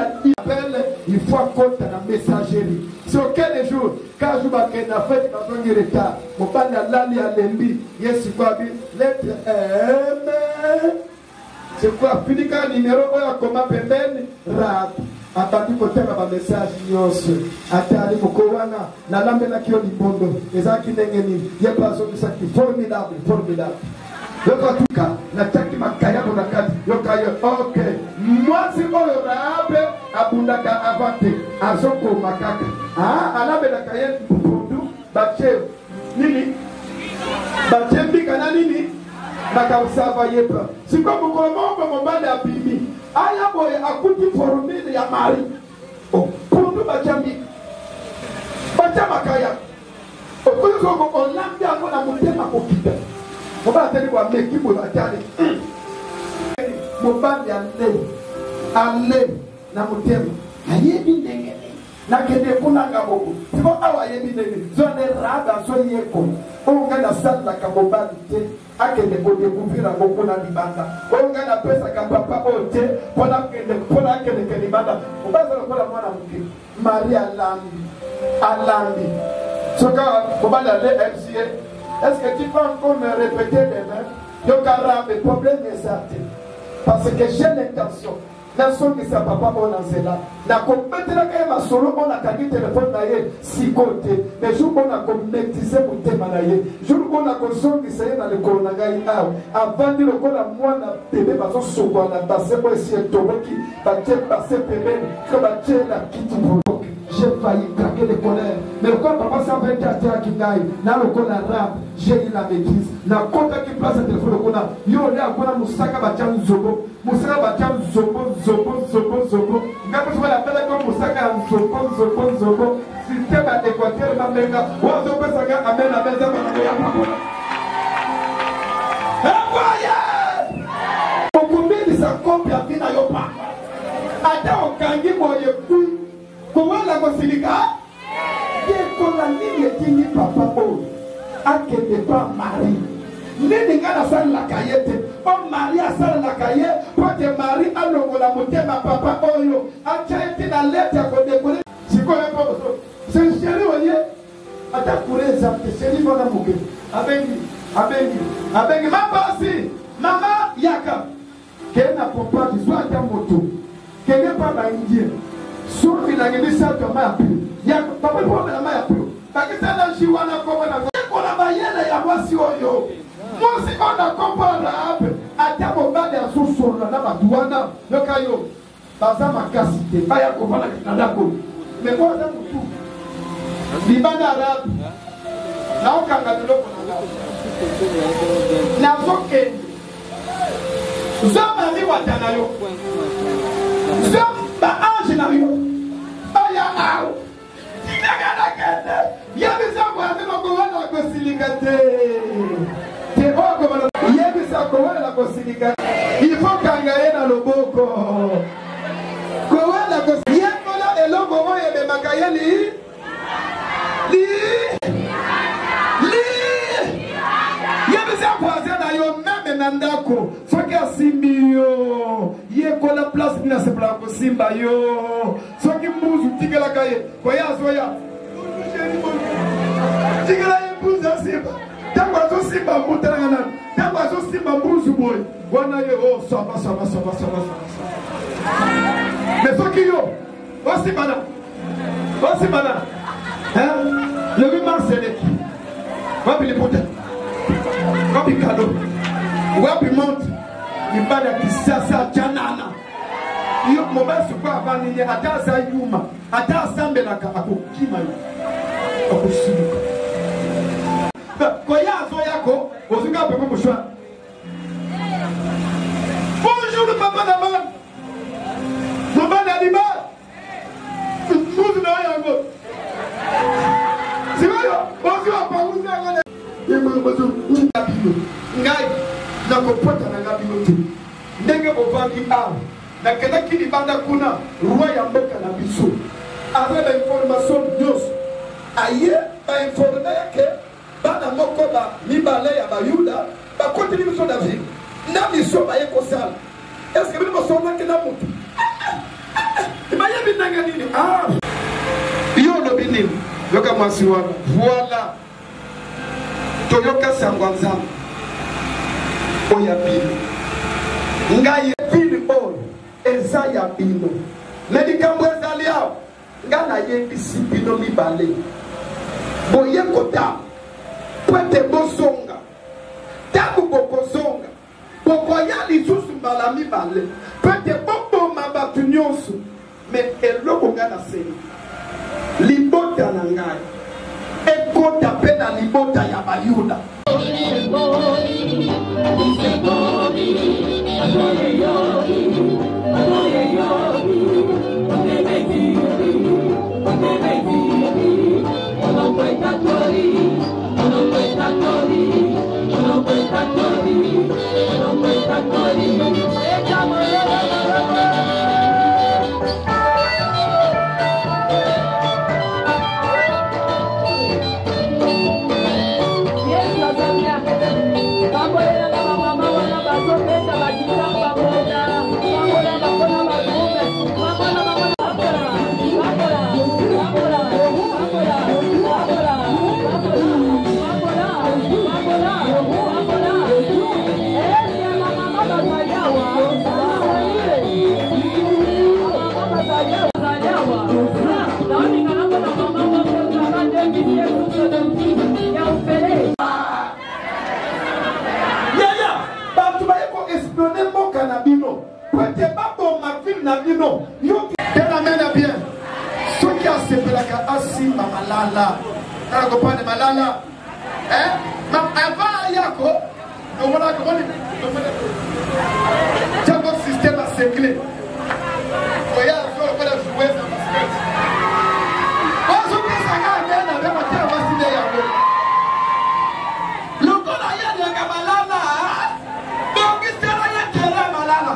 il faut compter la messagerie. Sur quel jour, quand je vais faire fête, je vais faire retard. Je vais faire l'année à l'ennemi. Yes, je vais lettre M. C'est quoi? Fini quand numéro 1 comment peine rap. Attendu côté ma message nyonso. Atali mokowana na lambela kio libondo. Ezaki ndengeni. Ye paso bisaki formidable, formidable. Yoko tuka na chaki makaya bona kati. Yokayo okay. Mwasi oyo rabe abundaka avante. Azoko makaka. Ah, alabela kaye mpundu bache. Nini? Bache mbika na nini? Bakausava yepa. Siko mukolomo mbomba ya bibi. Aya boy akuti formule ya mari. Oh, pundu bachambi. Bachamakaya. Okuyo ko olambi akona mutema kokita. Moba teli kwa mekibo batali. Mobandi ale na mutema. Ayebi ndenge. Na kende kuna ngaboko. Siko awa yebi ndenge. Zone rada so yeko. Onga na sala kabobali te. Akende ko découvrir beaucoup na libanda. Onga na pesa ka papa ote pona kende ke libanda. Obaza lokola mwana muke. Maria Alandi. Soka kobala le FCA. Est-ce que tu peux encore me répéter les mêmes? Donc arabe problème est certain. Parce que j'ai l'intention. Na songi sa papa on a zela. Na kompetela kaya masolo on a kaki téléphone na ye si côté. Mais jour on a commétisé pour tema na ye. Jour on a consongi sa ye na le corona gai aw. Avant de le kola moi na bébé baso soko na basé pour essayer toboki baté basé bébé que baté la kiti pour. J'ai failli craquer les colères. Mais le corps papa s'en va être qui gagne. Dans le corps arabe, j'ai eu la maîtrise. La compte qui place le téléphone, le corps, yo là, on a Moussaka Batian Zobo. Moussaka Batian Zobo. Même si on l'appelle comme Moussaka Zobo. Système adéquateur, ma mère. On se peut savoir, amen, amen, amen. Au combien de sa copie a bien à yopa? Attends, quand il voyait plus. Comment la Gosilika? Qu'est-ce la ligne qui papa oh? A que n'est pas mari. Nini ngana sala la kayete. Oh mari a sala la kaye. Pote mari a longo la motema papa oyo. A chaite na lettre à kodekole. Si quoi un peu c'est chéri oye. Ata kure zamte chéri bona muke. Abengi. Ma pasi. Mama yaka. Kena papa qui soit ta moto. Kena pas ba indien. Sur il a gagné ça de ma plus. Il y a pas de problème à ma plus. Parce que ça n'a pas de problème. On a baillé la voici yo. Moi si on a compris à ta bombarde à sous sur la douane, le caillou. Dans ma cassité, pas à comprendre la Canada. Mais moi dans tout. Liban arabe. Là on kanga de l'eau. La zoke. Zama mi watana yo. Zama ange na yo. Aya ao. Tinagana kende. Yabisa kwa sema kwa na kosilikate. Te oko bana. Yabisa kwa na kosilikate. Il faut kangaye na loboko. Kwa na kosilikate. Yekola eloko moye be makayeli. Li. ndako soki asimbi yo ye kola place bina sepela kosimba yo soki mbuzu tikelaka ye koya azoya tikela ye mbuzu asimba ntango azosimba mbutalanga nani ntango azosimba mbuzu boye wana ye o saba mais soki yo osimbana le 8 mars eleki wapi liputa wapi kado wapi monte libada kisasa janana yo mobile sokwa abanini ata aza yuma ata asambelaka akokima yo akosuluka koya azo yako ozuka pepe moshwa bonjour le papa d'Aman maman d'Alima mbuzu na yango sibayo ozu apanguza ngane yembo mbuzu ngabino ngai nakopota na ngabino te ndenge bovangi awa nakendaki libanda kuna roi ya mboka na biso aza bainformation nyonso aye bainforme yake bana moko mibale ya bayuda bakoteli biso na ville na biso baye kosala eske bino bosonaki na motu bayebi ndenge nini yo olobi nini yoka mwasi wana voila toyoka sangwa nzambe oya bino ngai vile oyo eza ya bino me likambo ezali awa ngai nayebisi bino mibale boye kotala po ete bozonga ntango bokozonga bokoya lisusu mbala mibale po ete boboma bato nyonso me eloko ngai naseli libota na ngai ekota mpe na libota ya bayuda malala avant yako voilà comment le système a séclé voyage sur la jouer dans basket on se dit ça quand avec ma terre vacillée yako le ko na ya de malala donc c'est la terre malala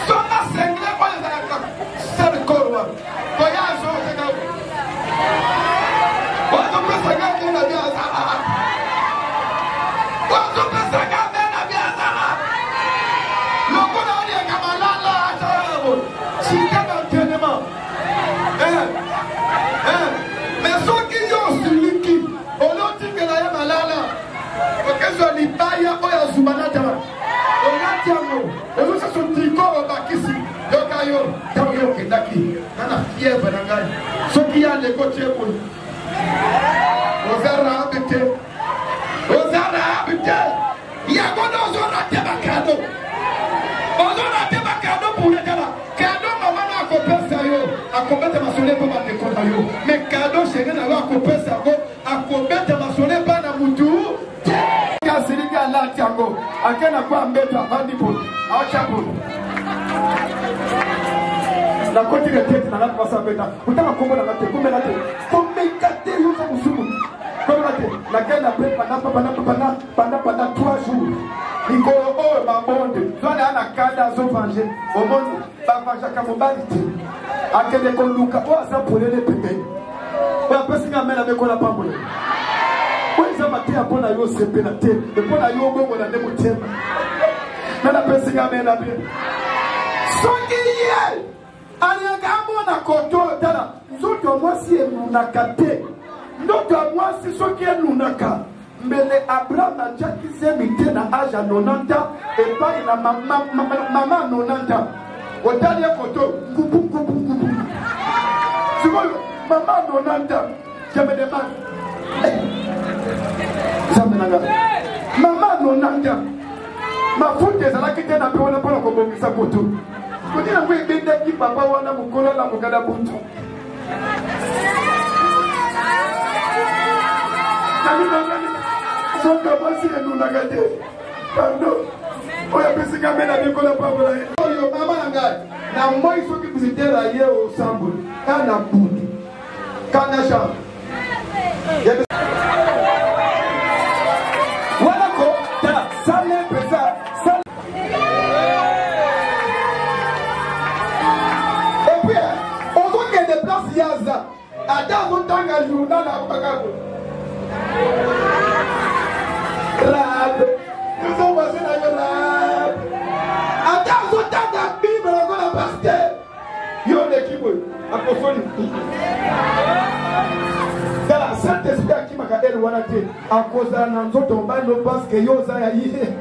so na séclé pour les attaques c'est le corps voyage sur le libaya oya zubanata onatiamo oza son tricot bakisi yokayo tayo kendaki nana fièvre na ngai soki ya leko tieko ozara habite ya gono ozora tebakado pour le kala kado mama na akopesa yo akobeta masole po bandeko na yo me kado shenge na yo akopesa go akobeta masole pa na mutu Siliga la tiango akena kwa mbeta bandi po achapo la koti de tête na la passa beta utaka kombo na te kombe na te kombe kate yuza musumu kombe na te la kena pendant 3 jours iko o mabonde zona ana kada zo venger au monde ba vanja kamobali te akende ko luka o asa polele pepe ba pesi nga mena be ko la pambole oyo mateya mpona yo sepela te mpona yo obongola nde motema nana pesinga mena bien soki ye alingaka amona koto tala nzoto ya mwasi enunaka te ndoto ya mwasi soki enunaka mbele Abraham atiaki zemi te na age ya 90 epai na mama 90 otali ekoto ngubu sikoyo mama 90 je me demande zamenanga mama 90 mafuta ezalaki te na mpe wana mpona kobongisa motu koti yango ebendaki papa wana mokolo na mokada butu soka basi enunaka te pardon oyo apesika mpe na bikola pabola ye oyo mama na ngai na moi soki visitera ye osamboli ka na butu ka na chambre wana ko tala sale pesa sale et puis ozokende place yaza ata azotanga journal akokakako Rab, nous sommes passés dans le rab. Attends, vous t'as la Bible, on a pasteur. Yo l'équipe, apostolique. Dans la Saint-Esprit qui m'a gardé le wanate, à cause d'un autre tombant, nous pense que yo ça y est.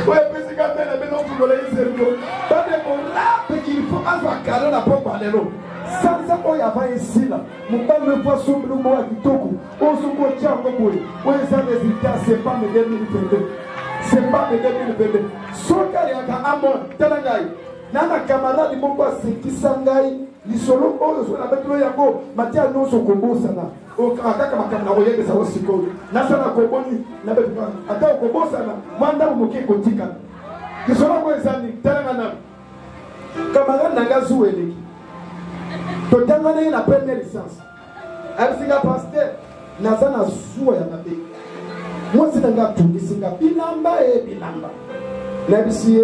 Ouais, mais c'est quand même la maison pour le cerveau. Pas de mon rap qu'il faut avoir carré la pompe à l'élo. Sansa oya va ici là, mon père me voit sur le mot à Kitoko, on se voit tiens comme oui, ça résultat, c'est pas mes 2022, c'est pas mes 2022. Soka yaka amon, talangai, nana camarade du moko seki sangai, li solo oyo so na betlo yako, matia no so kombo sana, o akaka makamna oyebe sa osiko, na sana koboni na betlo, ata kombo sana, manda moke kotika. Ki solo ko ezani, talanga camarade nanga zueleki. Totangana na première licence. Alisinga pasteur nazana suwa ya mabe. Moi c'est nga tundi singa bilamba e bilamba. Na bisiye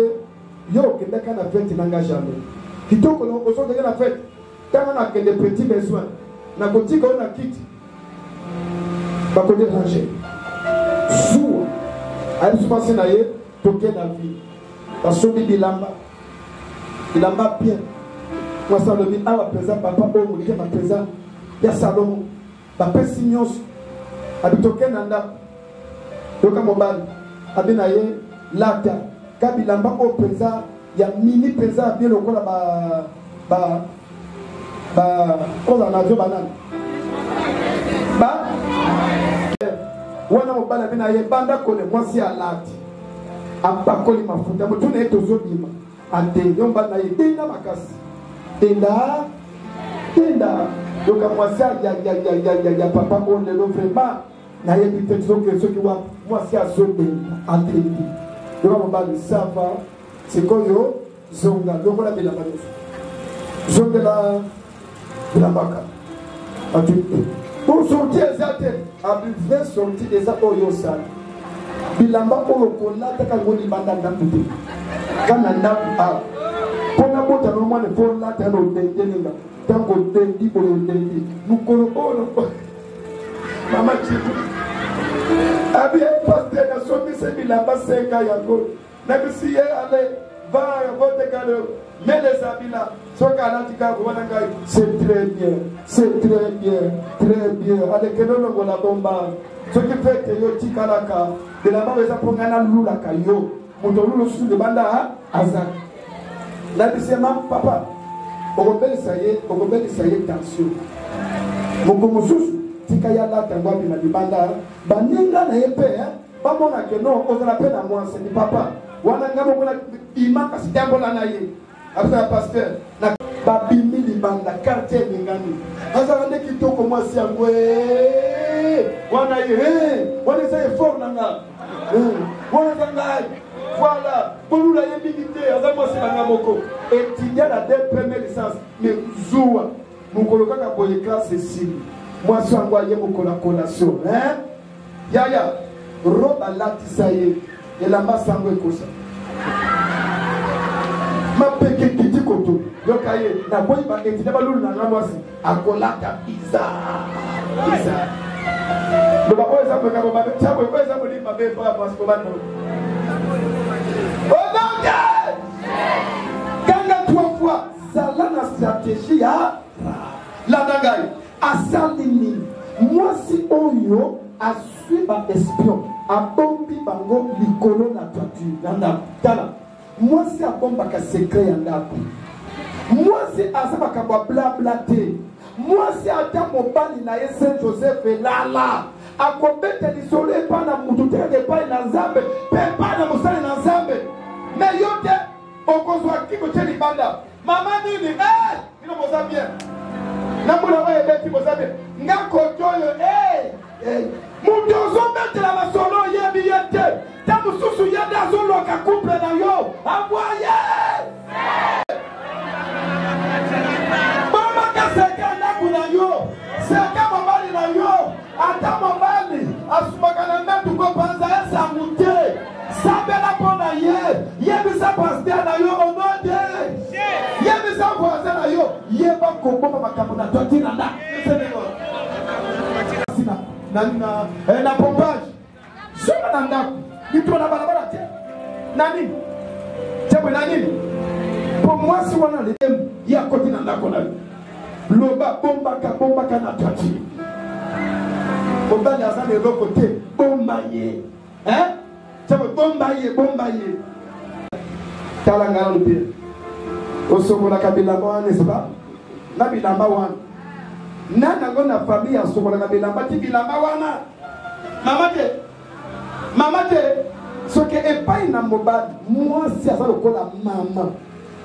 yo kenda kana fête nanga jamais. Kitoko no oso de na fête. Tanga na kende petit besoin. Na kotika ona kiti. Ba ko déranger. Suwa. Ali se na ye toke na vie. Parce que bilamba. Bilamba bien. Moi, ça le dit, ah, présent, papa, oh, il est présent. Il y a Salomon, papa, Signos, habitoke Nanda, Doka Mobal, Abinaye, Lata, Kabilamba, oh, présent, il y a mini présent, bien le col on a deux bananes. Wana Mobal, Abinaye, Banda, Kone, moi, c'est à Lati, Abakoli, ma fouta, mais tout n'est aux autres, Ante, Yombanaye, Dina Makasi. Tenda, donc à moi ça, il y a papa, on le vraiment, n'a pas peut-être que ceux qui voient, moi c'est à zone entre les deux. Donc on va le savoir, c'est quoi yo, zonga, donc on a bien la balance. Zonga de la baka. Pour sortir les athènes, à plus de sortir des athènes au sale. Bilamba pour le cola, t'as qu'à gagner bandana d'amputé. Quand on a pour la botte, normalement, le pôle là, t'as l'eau d'indéniga. Tant qu'on t'indit pour le déndi. Nous connaissons maman Chikou. Abi, pasteur, la somme, c'est mis là-bas, c'est un gars, n'a si allez, va à votre galère, mets les habits là. C'est très bien, c'est très bien, très bien. Allez, que nous avons la bombe. Ce qui fait que yo tikalaka, de la base, ça prend un lula kayo. Mon lulu sous le banda azak. La deuxième papa, on rebelle ça y est, tension. Mon comoussous, tikaya la tangwa bina di banda, baninga na yepe, pas mon que non, on rappelle à moi, c'est du papa. Wananga mon imaka si jambo la na ye. Après un pasteur, na babimi di banda, quartier ningani. Azarande kitoko moi si angwe. Wana ye, wana ça est fort nanga. Wana tanga. Voilà, pour nous la yéminité, azamo c'est la namoko. Et il y a la première licence, mais Zoua, mon coloca a boyé classe ici. Moi, je suis envoyé mon collation. Hein? Yaya, robe à l'atisaye, et la masse en ça. Ma pété qui dit koto, le cahier, la boye va être d'abord l'oul dans la moisse, à colata, Isa. trois fois, ça là la stratégie à la dagaï. À Salini, moi si Oyo a suivi un espion, a bombi bango likolo na toiture, tala. Moi si a bomba ka secret yandako. Moi si a sabaka ba blablaté. Moi si a ta mobali na Saint Joseph lala. A kobete lisole pa na mututé de pa na Nzambe, pe pa na musali na Nzambe. Mais yote okozwa kiko cheli banda. Maman nini ino boza bien. Namuna wa ebeti boza bien. Ngako joyo mutu ozobetela masolo yebi yete. Ta mususu yende azoloka couple na yo. Aboye. Mama ka seka ndaku na yo. Seka mobali na yo. Ata mobali asumaka na metu ko panza esa mute. Sabela pona yebisa pasteur na yo onode. Yebisa pasteur na yo yeba kombo makambo na totina nda. Na pompage. Soma na ndako. Nito na balabala te. Nani? Tebwe nani? Pour moi si wana le dem ya koti na ndako na. Loba bomba ka na totina. Bomba ya za le côté bomba ye. Bomba ye. Talanga l'autre. Osokola kabilamba wana n'est-ce pas? Na bilamba wana. Nana ngona famille ya sokola kabilamba ti bilamba wana. Mama te. Soke epai na mobali. Moi si asa lokola mama.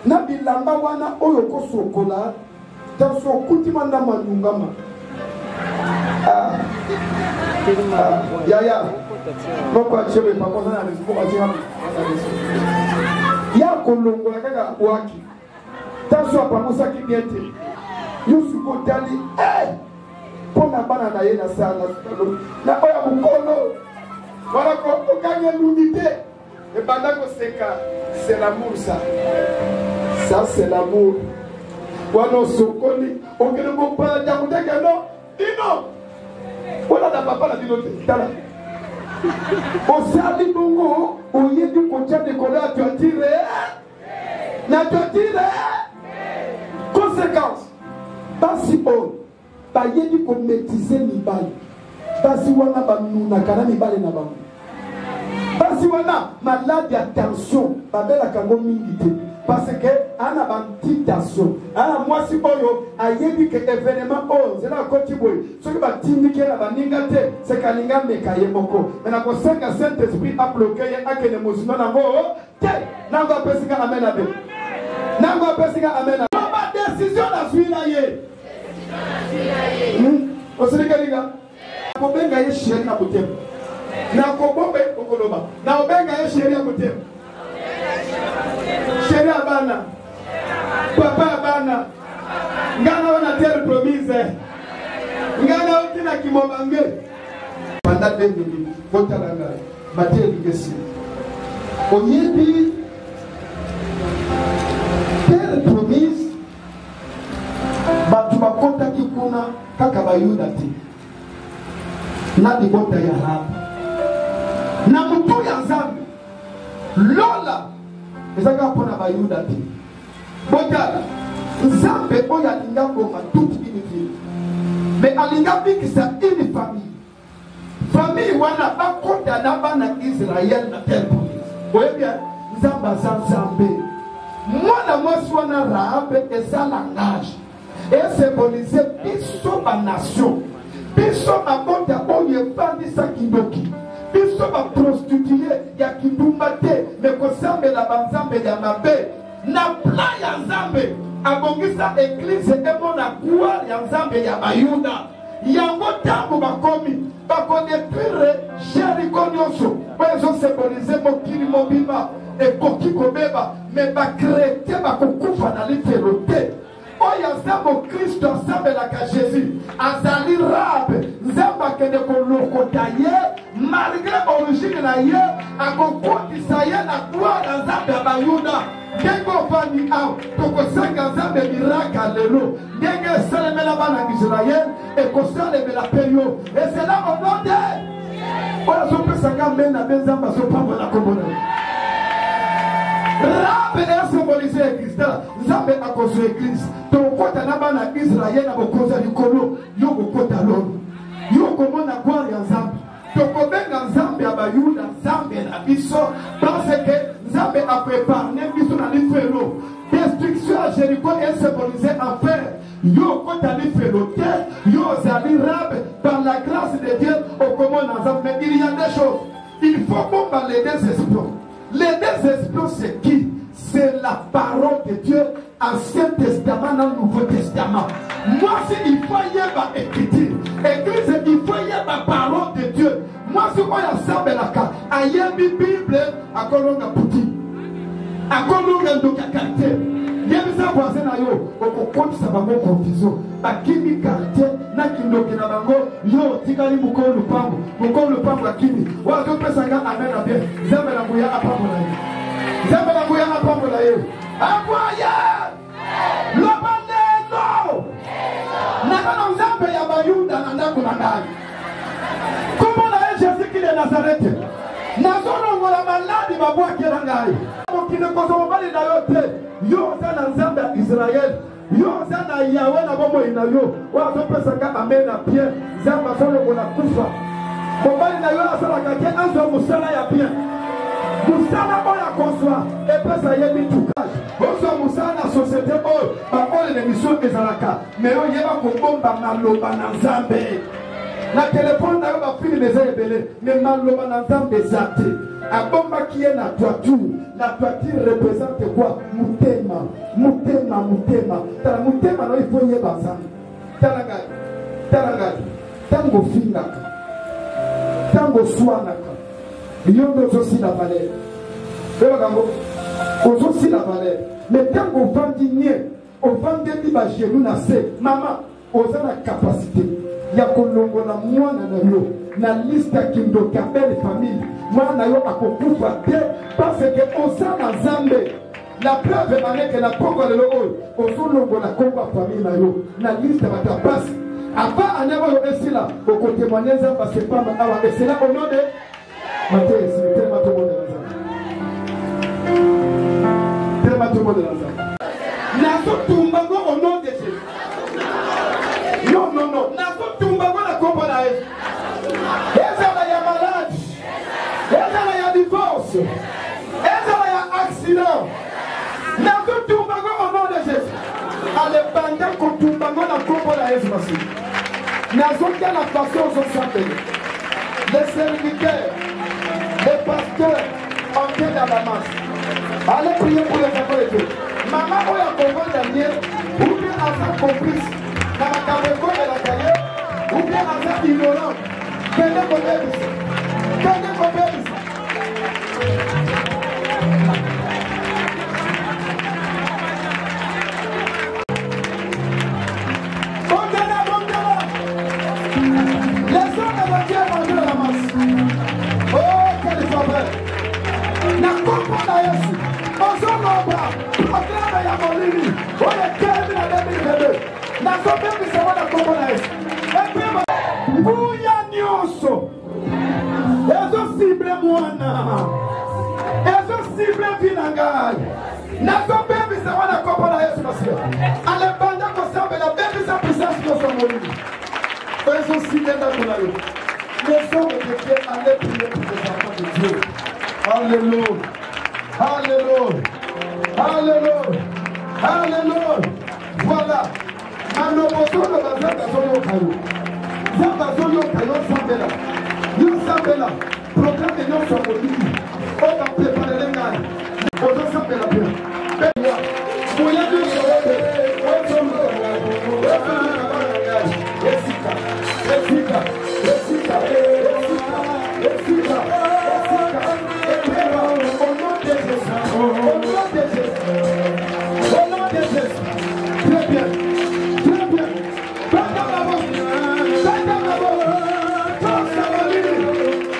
Na bilamba wana oyo ko sokola. Tanso kuti manda manungama. Yaya. Pourquoi tu veux pas connaître les pourquoi ya kolongo la kaka waki taso apamusa kibiete yusuko tali pona bana na ye na sala na oya mukolo wala ko okanya l'unité et pendant que c'est l'amour ça c'est l'amour wano sokoni okene ko pa ya muteka no ino wala da papa la bilote tala osali bongo oyebi kotia dekolo ya toitire na toitire conséquence basi oyo bayebi kométise mibali basi wana banunaka na mibali na bango basi wana malade ya tension babelaka yango mingi te parce que ana bantitation ana mwasi oyo ayebi ke événement oyo zela koti boye soki batindiki na baninga te c'est kalinga meka ye moko mais na kosenga saint esprit a bloqué ye akene mosino nango te nango apesinga amen abe nango apesinga amen abe ba décision na suila ye osirikaliga kobenga ye chéri na botem na kobombe okoloba na obenga ye chéri ya botem chéri abana papa abana ngana wana terre promise ngana okina kimobange pendant 2 minutes kotalanga bateli kesi oyebi terre promise batu bakotaki kuna kaka bayuda te na libota ya hapa na mutu ya Nzambe lola ezaka pona bayuda te botala Nzambe oyo alinga boma toute une ville mais alinga bikisa une famille wana bakota na bana Israël na terre promise oyebi Nzambe aza Nzambe mwana mwasi wana Rahabe eza langage et symbolise biso ba nation biso babota oyo efandisa kindoki biso ba prostituée ya kindumba te me kosambela banzambe ya mabe na plan ya Nzambe abongisa église emona gloire ya Nzambe ya bayuda yango tango bakomi bakodetruire Jéricho nyonso oyo symbolize mokili mobimba ekoki kobeba me bakrete bakokufa na litero te oyo Nzambe Kristo asambelaka Jésus azali Rahabe Nzambe akende kolokota ye malgré origine na ye akokotisa ye na gloire ya Nzambe ya bayuda ndenge ofandi awa tokosenga Nzambe miraka lelo ndenge esalemela bana Israël et kosalemela peyo et c'est là au nom de oyo azopesanga mena benzamba azopambola kombo na ye. Rabe esymbolise Église tala Nzambe akozwa Église tokota na bana Israël na bokoza likolo yo bokota lolo yo komona gloire ya Nzambe tokobenga Nzambe ya bayuda Nzambe na biso parce que Nzambe a préparé biso na lifelo destruction à Jéricho est symbolisée en fer yo kota lifelo te yo zali Rabe par la grâce de Dieu au commande Nzambe. Mais il y a des choses il faut combattre les deux espions. Les deux espions c'est qui? C'est la parole de Dieu, Ancien Testament, dans le Nouveau Testament. Moi, si il faut y avoir écriture, Église, il faut y avoir parole de Dieu. Moi, si on y a ça, il y a une Bible, à Kolonga Pouti, à Kolonga Ndokakate. Il y a des voisins à yo, au compte ça va mon confusion. À Kimi quartier, na kindoki na bango, yo, tikali mukolo lupango, à Kimi. Ou à tout le monde, amen à bien. Zambela Mouya à Pamolaye. Zambela Mouya à Pamolaye. Aboya! Lobaneno! Nakana Nzambe ya bayuda na ndako na ngai. Comment na Jésus qui est Nazareth? Nazolo la malade babwa kera ngai. Mokine kozo mobali na yo te. Yo za na Nzambe ya Israël. Yo za na Yahweh na bomo ina yo. Wa topesa ka amen na bien. Nzambe solo na kufa. Mobali na yo asala ka ke anzo musala ya bien. Musala boya konswa et pesa yebi tukage. Ozo musala na société o ba ole na mission ezalaka. Mais yo yeba ko bomba maloba na Nzambe. La téléphone n'a pas fini mes ébélés, mais maloba na Nzambe zate. A bomba qui est la toiture. La toiture représente quoi? Mutema. Tala mutema no il faut y bazam. Tala tango fingaka. Tango swanaka. Yondo aussi la valeur. Aussi la valeur. Mais tango vandi nie, au vandi di ba genou na se. Maman, oza la capacité. Ya kolongola mwana na yo na liste kindoka belle famille mwana yo akokufa te parce que oza na Nzambe. La preuve est que la Congo de l'eau ozolongola Congo famille na yo na liste ba ta passe avant anebo yo esila au témoigner Nzambe c'est pas awa et c'est là au nom de Matthieu c'est tellement tout monde de Nzambe na so tumbango au nom de Jésus. Non. Nazo tumbango na kombo na Yesu. Ezala ya malade. Ezala ya divorce. Ezala ya accident. Nazo tumbango au nom de Jésus. Ale banda ko tumbango na kombo na Yesu masi. Nazo kia la façon zo s'appeler. Les serviteurs, les pasteurs en tête à la masse. Allez prier pour les enfants de Dieu. Maman oya kombo Daniel, ou bien à sa complice. Dans la caméra de la carrière, ou bien à ça ignorant. Quel est problème? Les hommes de Dieu mangent la masse. Oh, quelle faveur! Na comprend la Yesu. Ozoloba, proclame ya molini. Oye, quel est la 2022? Na sobe bisawa na kombo na Yesu. Epema buya nyonso. Ezo cible mwana. Ezo cible vinangai. Na sobe bisawa na kombo na Yesu masiya. Ale banda ko sabe la bébé sa puissance ko somoli. Ezo cible na kunayo. Les hommes de Dieu allaient prier pour les enfants de Dieu. Alléluia. Voilà. Manobotono bazaka zoyo kayo. Zaka zoyo kayo sambela. Yo sambela. Programme de notre famille. On va préparer les gars. On va sambela bien. Benoît. Moya de sobe. Très bien.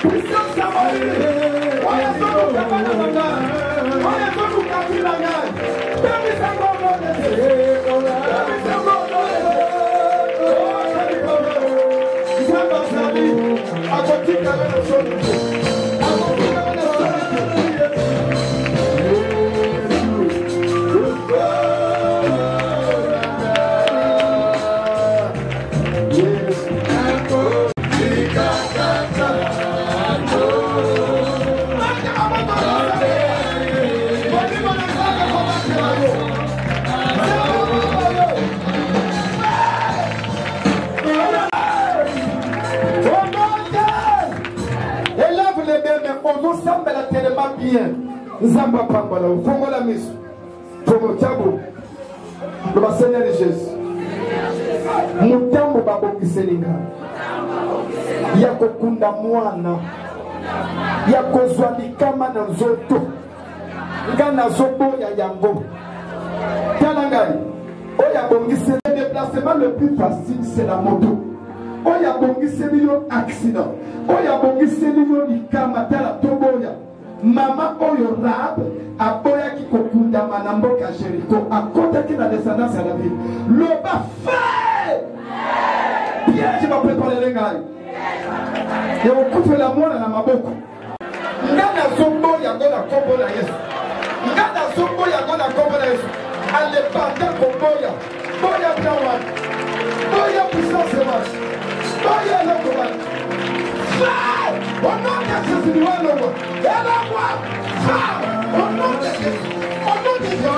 Puissance Zamba Pambala, Fongo la Miss, Fongo Tiabo, le Seigneur de Jésus. Mutambo Baboki Selinga, Yako Kunda Mwana, Yako Zwalikama na Zoto, Gana Zobo ya Yango, Talangai, Oya Bongi, c'est le déplacement le plus facile, c'est la moto. Oya Bongi, c'est accident. Oya Bongi, c'est Likama, Tala Toboya. Mama Oyo Rab, Aboya qui kokunda manambo ka Jéricho, à côté qui la descendance à la ville. Loba fait! Bien, je vais préparer les gars. Et on coupe la moine à ma boucle. Ngana Zombo Yagona Kombo la Yesu. Ngana Zombo Yagona Kombo la Yesu. Allez, Banda Komboya. Boya Blawan. Boya puissance et marche. Boya Lokoman. Au nom de Jésus, nous allons. Et la voix. Au nom de Jésus. Au nom de Jésus.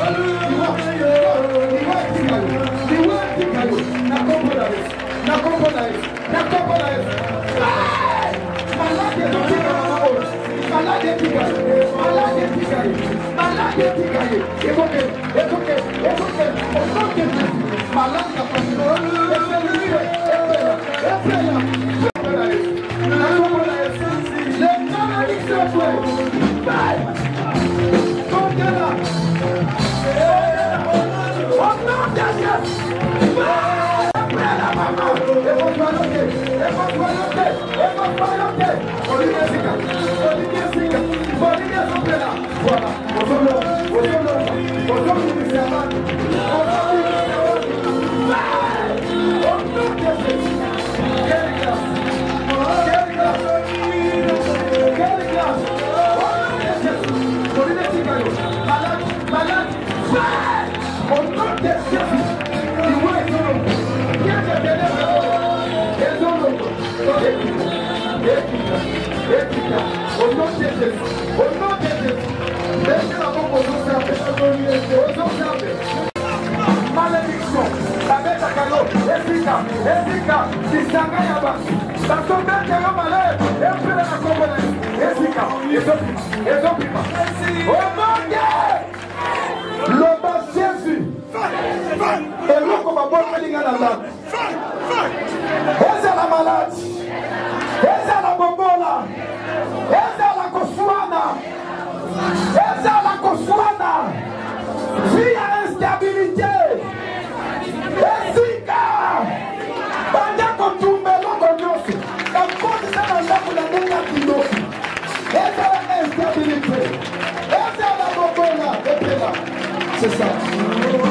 C'est ça.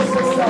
C'est ça.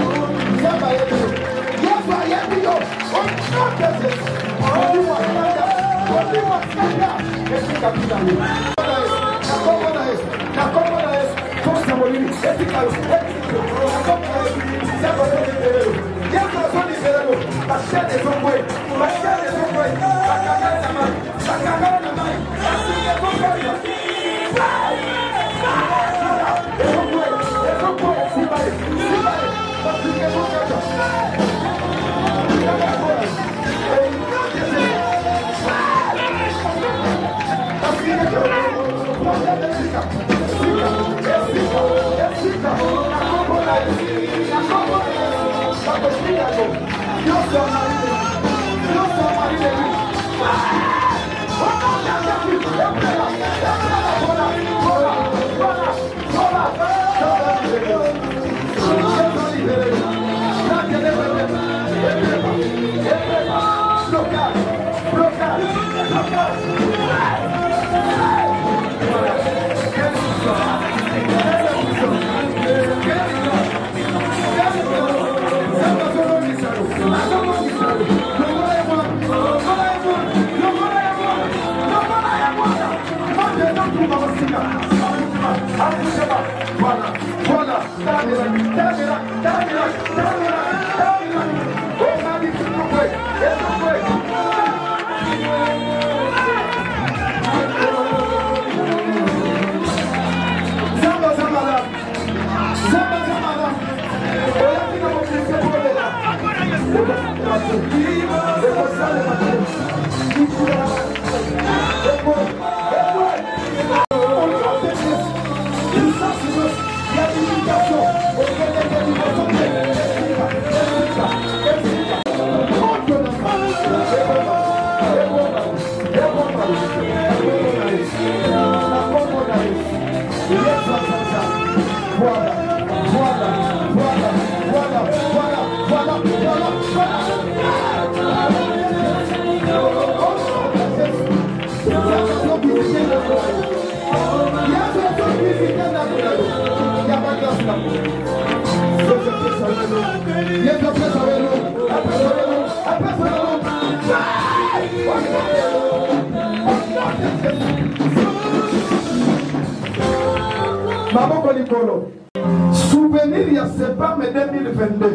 Souvenir, il y a septembre 2022.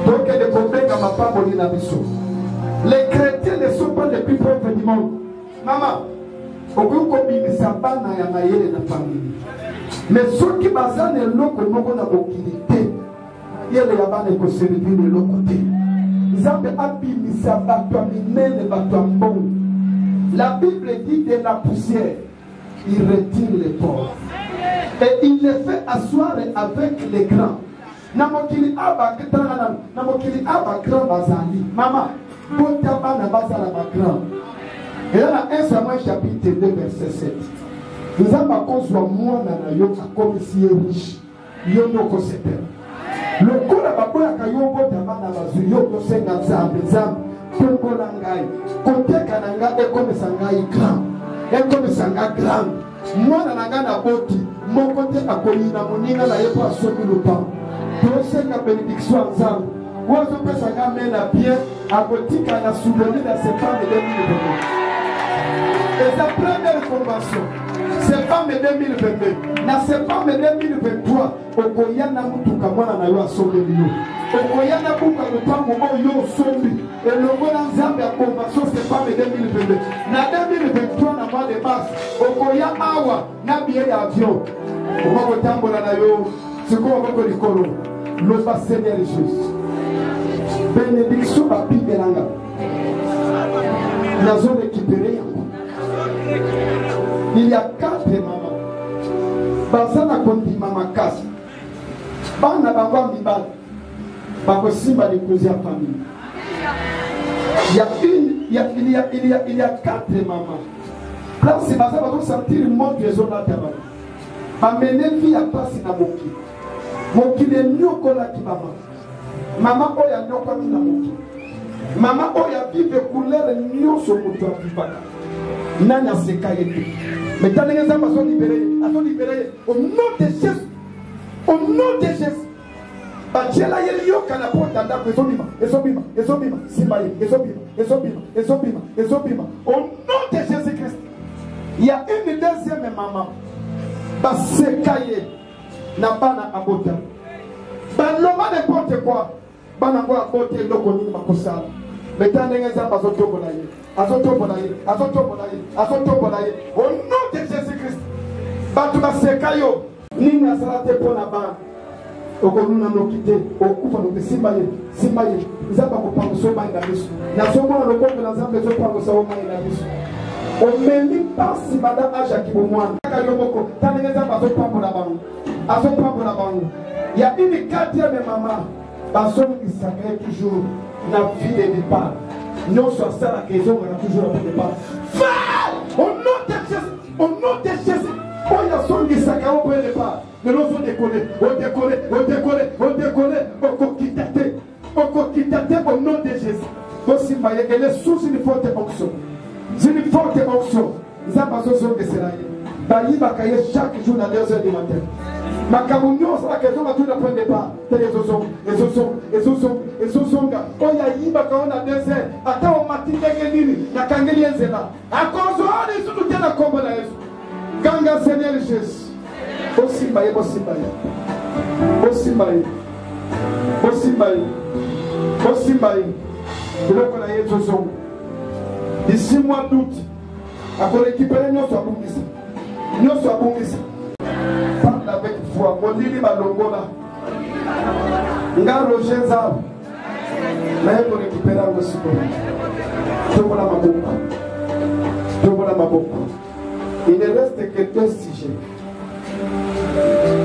Donc, il y a des problèmes à ma femme. Les chrétiens ne sont pas les plus pauvres du monde. Maman, on peut combiner ça pas dans la famille. Mais ceux qui basent les locaux n'ont pas d'utilité. Il y a des gens qui se servir de l'autre côté. Ils ont abîmé ça, la Bible dit de la poussière, il retire les pauvres. Et il les fait asseoir avec les grands. Namokili aba grand bazali. Maman, botaba na bazala ba grand. Et là, 1 Samuel chapitre 2 verset 7. Nous avons besoin de moi na yo comme si riche. Yo no ko sepel. Le kola baboya kayo botaba na bazu yo ko senga zambe. Kongola ngai. Koteka na ngai e comme sangai grand. E comme sanga grand. Moi na ngana boti. Mon côté a connu na moninga na yepo asomi le temps. Pour la bénédiction ensemble. Où est-ce que ça amène à bien à boutique à la souvenir de ces femmes de 2022. Et sa première formation, ces femmes de 2022. Dans ces femmes de 2023, Okoyana Mutuka Mwana na yo asombi yo. Okoyana Buka Lupango yo sombi. Et le bon ensemble à convention ces femmes de 2022. Dans 2023 na mois de mars, Okoya Awa na billet d'avion. Okoya Tambola na yo. C'est quoi votre école? Le bas Seigneur Jésus. Bénédiction à Pibelanga. Nous avons récupéré. Il y a 4 mamans. Bazana kondi mama kasi. Bana bangwa mibal. Bako simba de causer à famille. Il y a 4 mamans. Là c'est bazana va sentir le monde des autres là tabana. Amener vie à place na moki. Moki de nyoko la kibama. Maman oya nyoko na moki. Maman oya vive couleur nyoso mutu apipaka. Nanya sekaye. Mais tant les gens sont libérés au nom de Jésus. Au nom de Jésus. Bachela yelio kana porta da esobima simbaye esobima au nom de Jésus-Christ. Il y a une deuxième maman. Basekaye na bana abota. Baloma n'importe quoi. Bana ngo abote loko ni makosala. Mais tant les gens azotombolaye au nom de Jésus-Christ. Batu basekayo nini asalate pona ba okoluna nokite okufa no simbaye nzamba kopanga so ba ndabiso na so mwana lokondo na nzamba zo panga so ba ndabiso o memi pasi bada aja kibomwana kayoboko tanenge nzamba zo pambola bango il y a une 4e maman basomi isakaye toujours na vie de départ non soit ça la question on a toujours la vie de départ au nom de Jésus oh il y a son isakaye au point de départ mais nous sommes décollés okokitate au nom de Jésus aussi maye elle est sous une forte onction nzamba zozo keselaye bayi bakaye chaque jour à 2h du matin makamunyo ça la question va tout le point de départ ezosonga oya yiba kaona 2h ata o matindenge nini nakangeli enzela akozo ali sutu tena kombo na Yesu ganga Seigneur Jésus Osimbaye. Biloko na Yesu zongo. D'ici mois d'août, à récupérer notre abondance. Parle avec foi. Molili balongola. Nga Roger Zab. Mais pour récupérer aussi. Tobola maboko. Il ne reste que 2 sujets.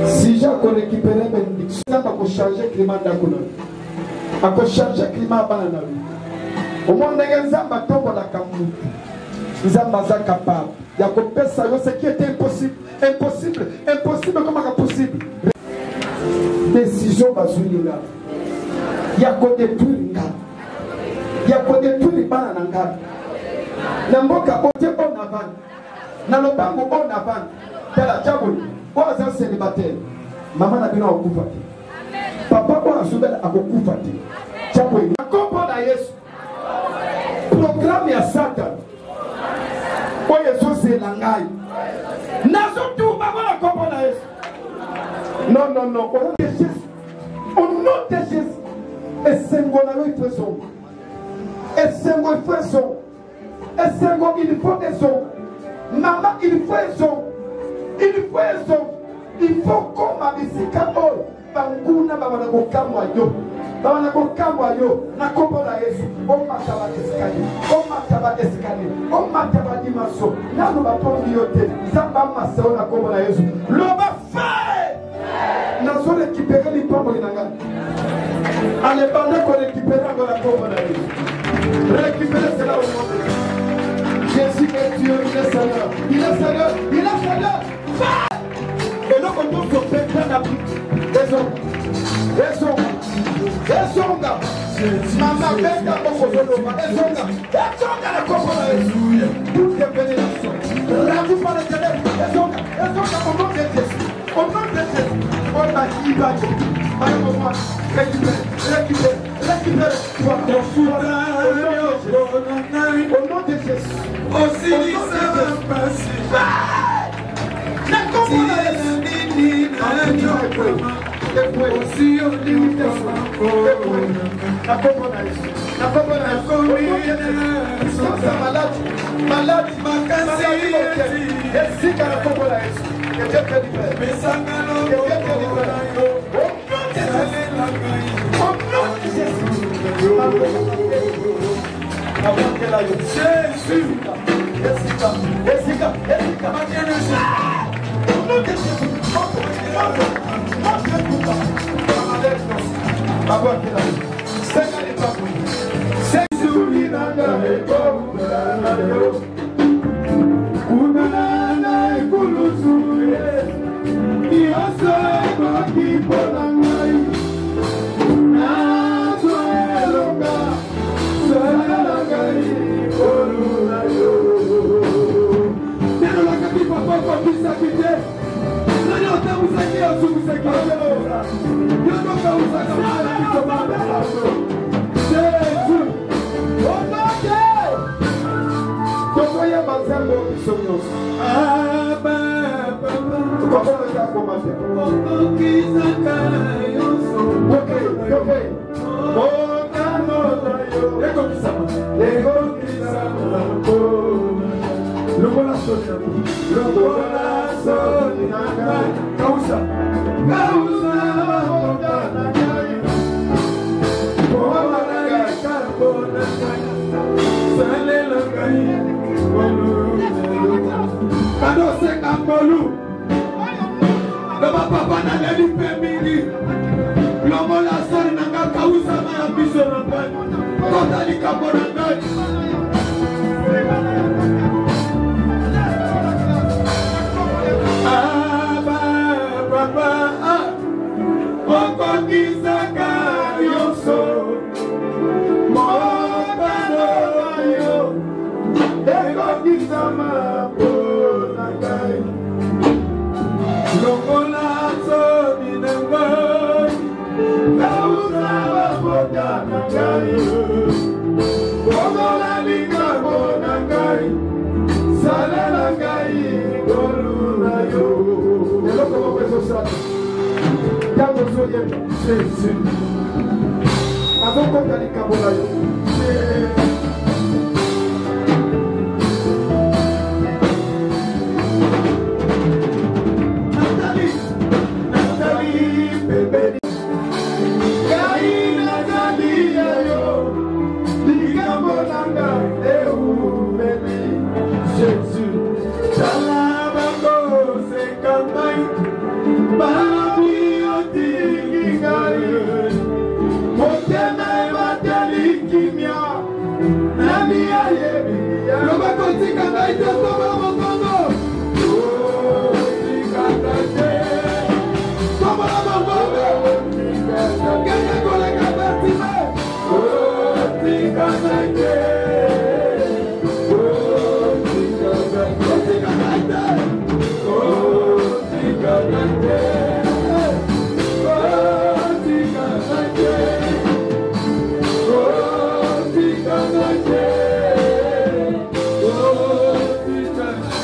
Si j'ai récupéré bénédiction, ça va changer le climat d'Akuna. Ça va changer le climat d'Akuna. Au moins, les gens vont tomber la camoufle. Les gens vont être capables. Il y a ce qui était impossible. Impossible comme possible. suicide. Décision bazulinga. Ya kodetruire nga. Ya kodetruire bana na nga. Na mboka ote on avant. Na lobango on avant. Tala jabuli. Kwa za célibataire. Mama na bino akufa te. Papa kwa asubela akokufa te. Jabuli. Akombo na Yesu. Programme ya Satan. Oye zozela ngai. Nazo tu baba na kombo na Yesu. Non, non, non. Au nom de Jésus. Au nom de Jésus. Et c'est mon ami frère son. Et c'est mon frère son. Et c'est mon il faut des sons. Maman, il faut des sons. Il faut des sons. Il faut qu'on m'abisse quand on banguna baba na kokamwa yo. Baba na kokamwa yo. Na kombo na Yesu. On mataba eskali. On mataba eskali. On mataba dimaso. Na no bapondi yote. Zamba masao na kombo na Yesu. Loba fire. Nous allons récupérer les pommes de Nanga. Allez, pendant qu'on récupère la pomme de Jésus. Récupérez cela au nom de Jésus. Jésus est Dieu, il est Seigneur. Il est Seigneur, il est Seigneur. Et donc on doit se faire plein d'appui. Esonga. Maman, benda Mokozoloma. Esonga la pomme de Jésus. Toutes les bénédictions. Ravi par le téléphone. Esonga au nom de Jésus. Au nom de Jésus, on va y aller. Récupère. Au nom de Jésus. Aussi, ça va passer. La combo na Yesu. Malade, que Dieu te libère. Que Dieu te libère. Au nom de Jésus. Jésus. Au nom de Jésus.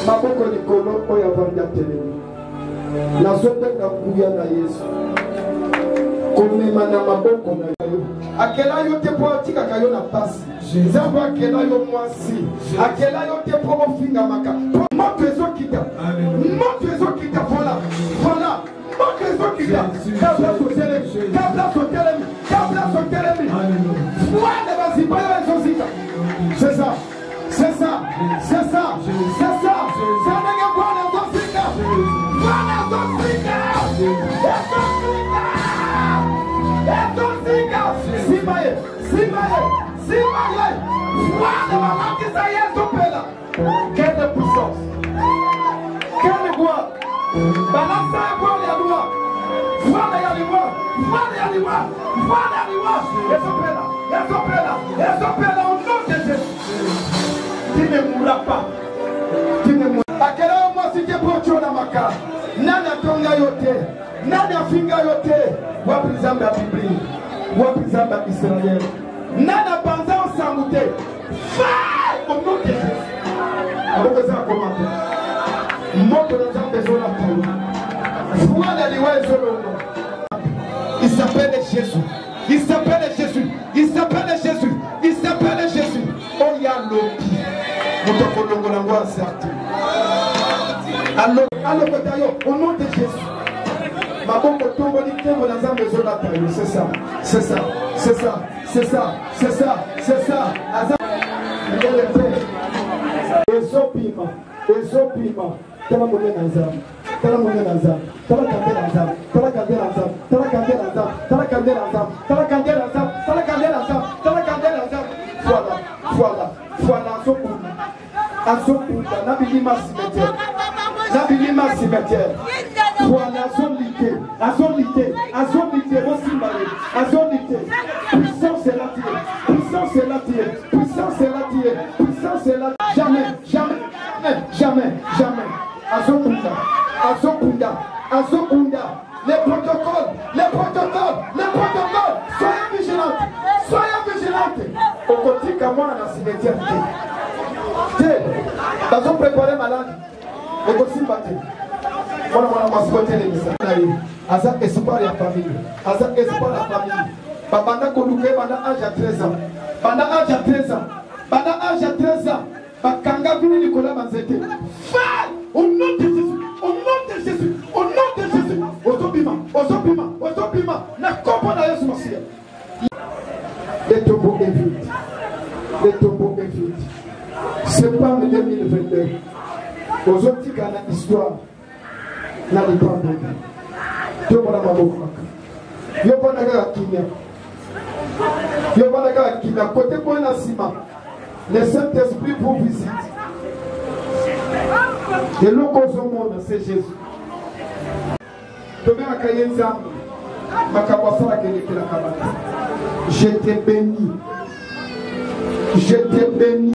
Maboko likolo oyo avandi atelemi nazobenga nguya na Yesu komema na maboko na yo akela yo te po atikaka yo na pasi nzambe akela yo mwasi akela yo te po ofingamaka moto ezokita voilà moto ezokita kabla sotelemi wane bazipa yo ezozika c'est ça quelle puissance, quelle gloire, balance la gloire et la gloire, voilà la gloire, au nom de Jésus. Tu ne mourras pas. À quel moment si tu es proche de la maca, nana tonga yote, nana finga yote, waprizamba Bible, waprizamba Israël, nana banza osamute, au nom de Jésus. Il s'appelle Jésus. Il s'appelle Jésus. Il s'appelle Jésus. Il s'appelle Jésus. Oh ya loki. Au nom de Jésus. C'est ça. C'est ça. C'est ça. C'est ça. C'est ça. C'est ça. Ezopima, tala monena nzambe, tala monena nzambe, tala kandela nzambe, tala kandela nzambe, tala kandela nzambe, tala kandela nzambe, tala kandela nzambe, tala kandela nzambe, tala kandela nzambe. Voilà, azokunda, nabilima cimetière. Voilà, azolite, Rosimbale, azolite. Puissance est là, puissance est là. Jamais. Azokunda. Les protocoles. Soyez vigilantes. Au côté qu'à moi, dans la cimetière. Ils ont préparé malade. Au côté battu. Aza espoir ya famille. Banda koluke banda âge à 13 ans. Banda âge à 13 ans. Bakanga vini Nicolas Manzete. Au nom de Jésus. Ozopima. Na kopo na Yesu Masia. Les tombeaux est vide. C'est pas en 2022. Aujourd'hui, il y a une histoire. Na lipanda. Yo bona maboko. Yo bona kimia. Côté pour na sima. Le Saint-Esprit vous visite. Et l'eau au monde, c'est Jésus. Je te bénis.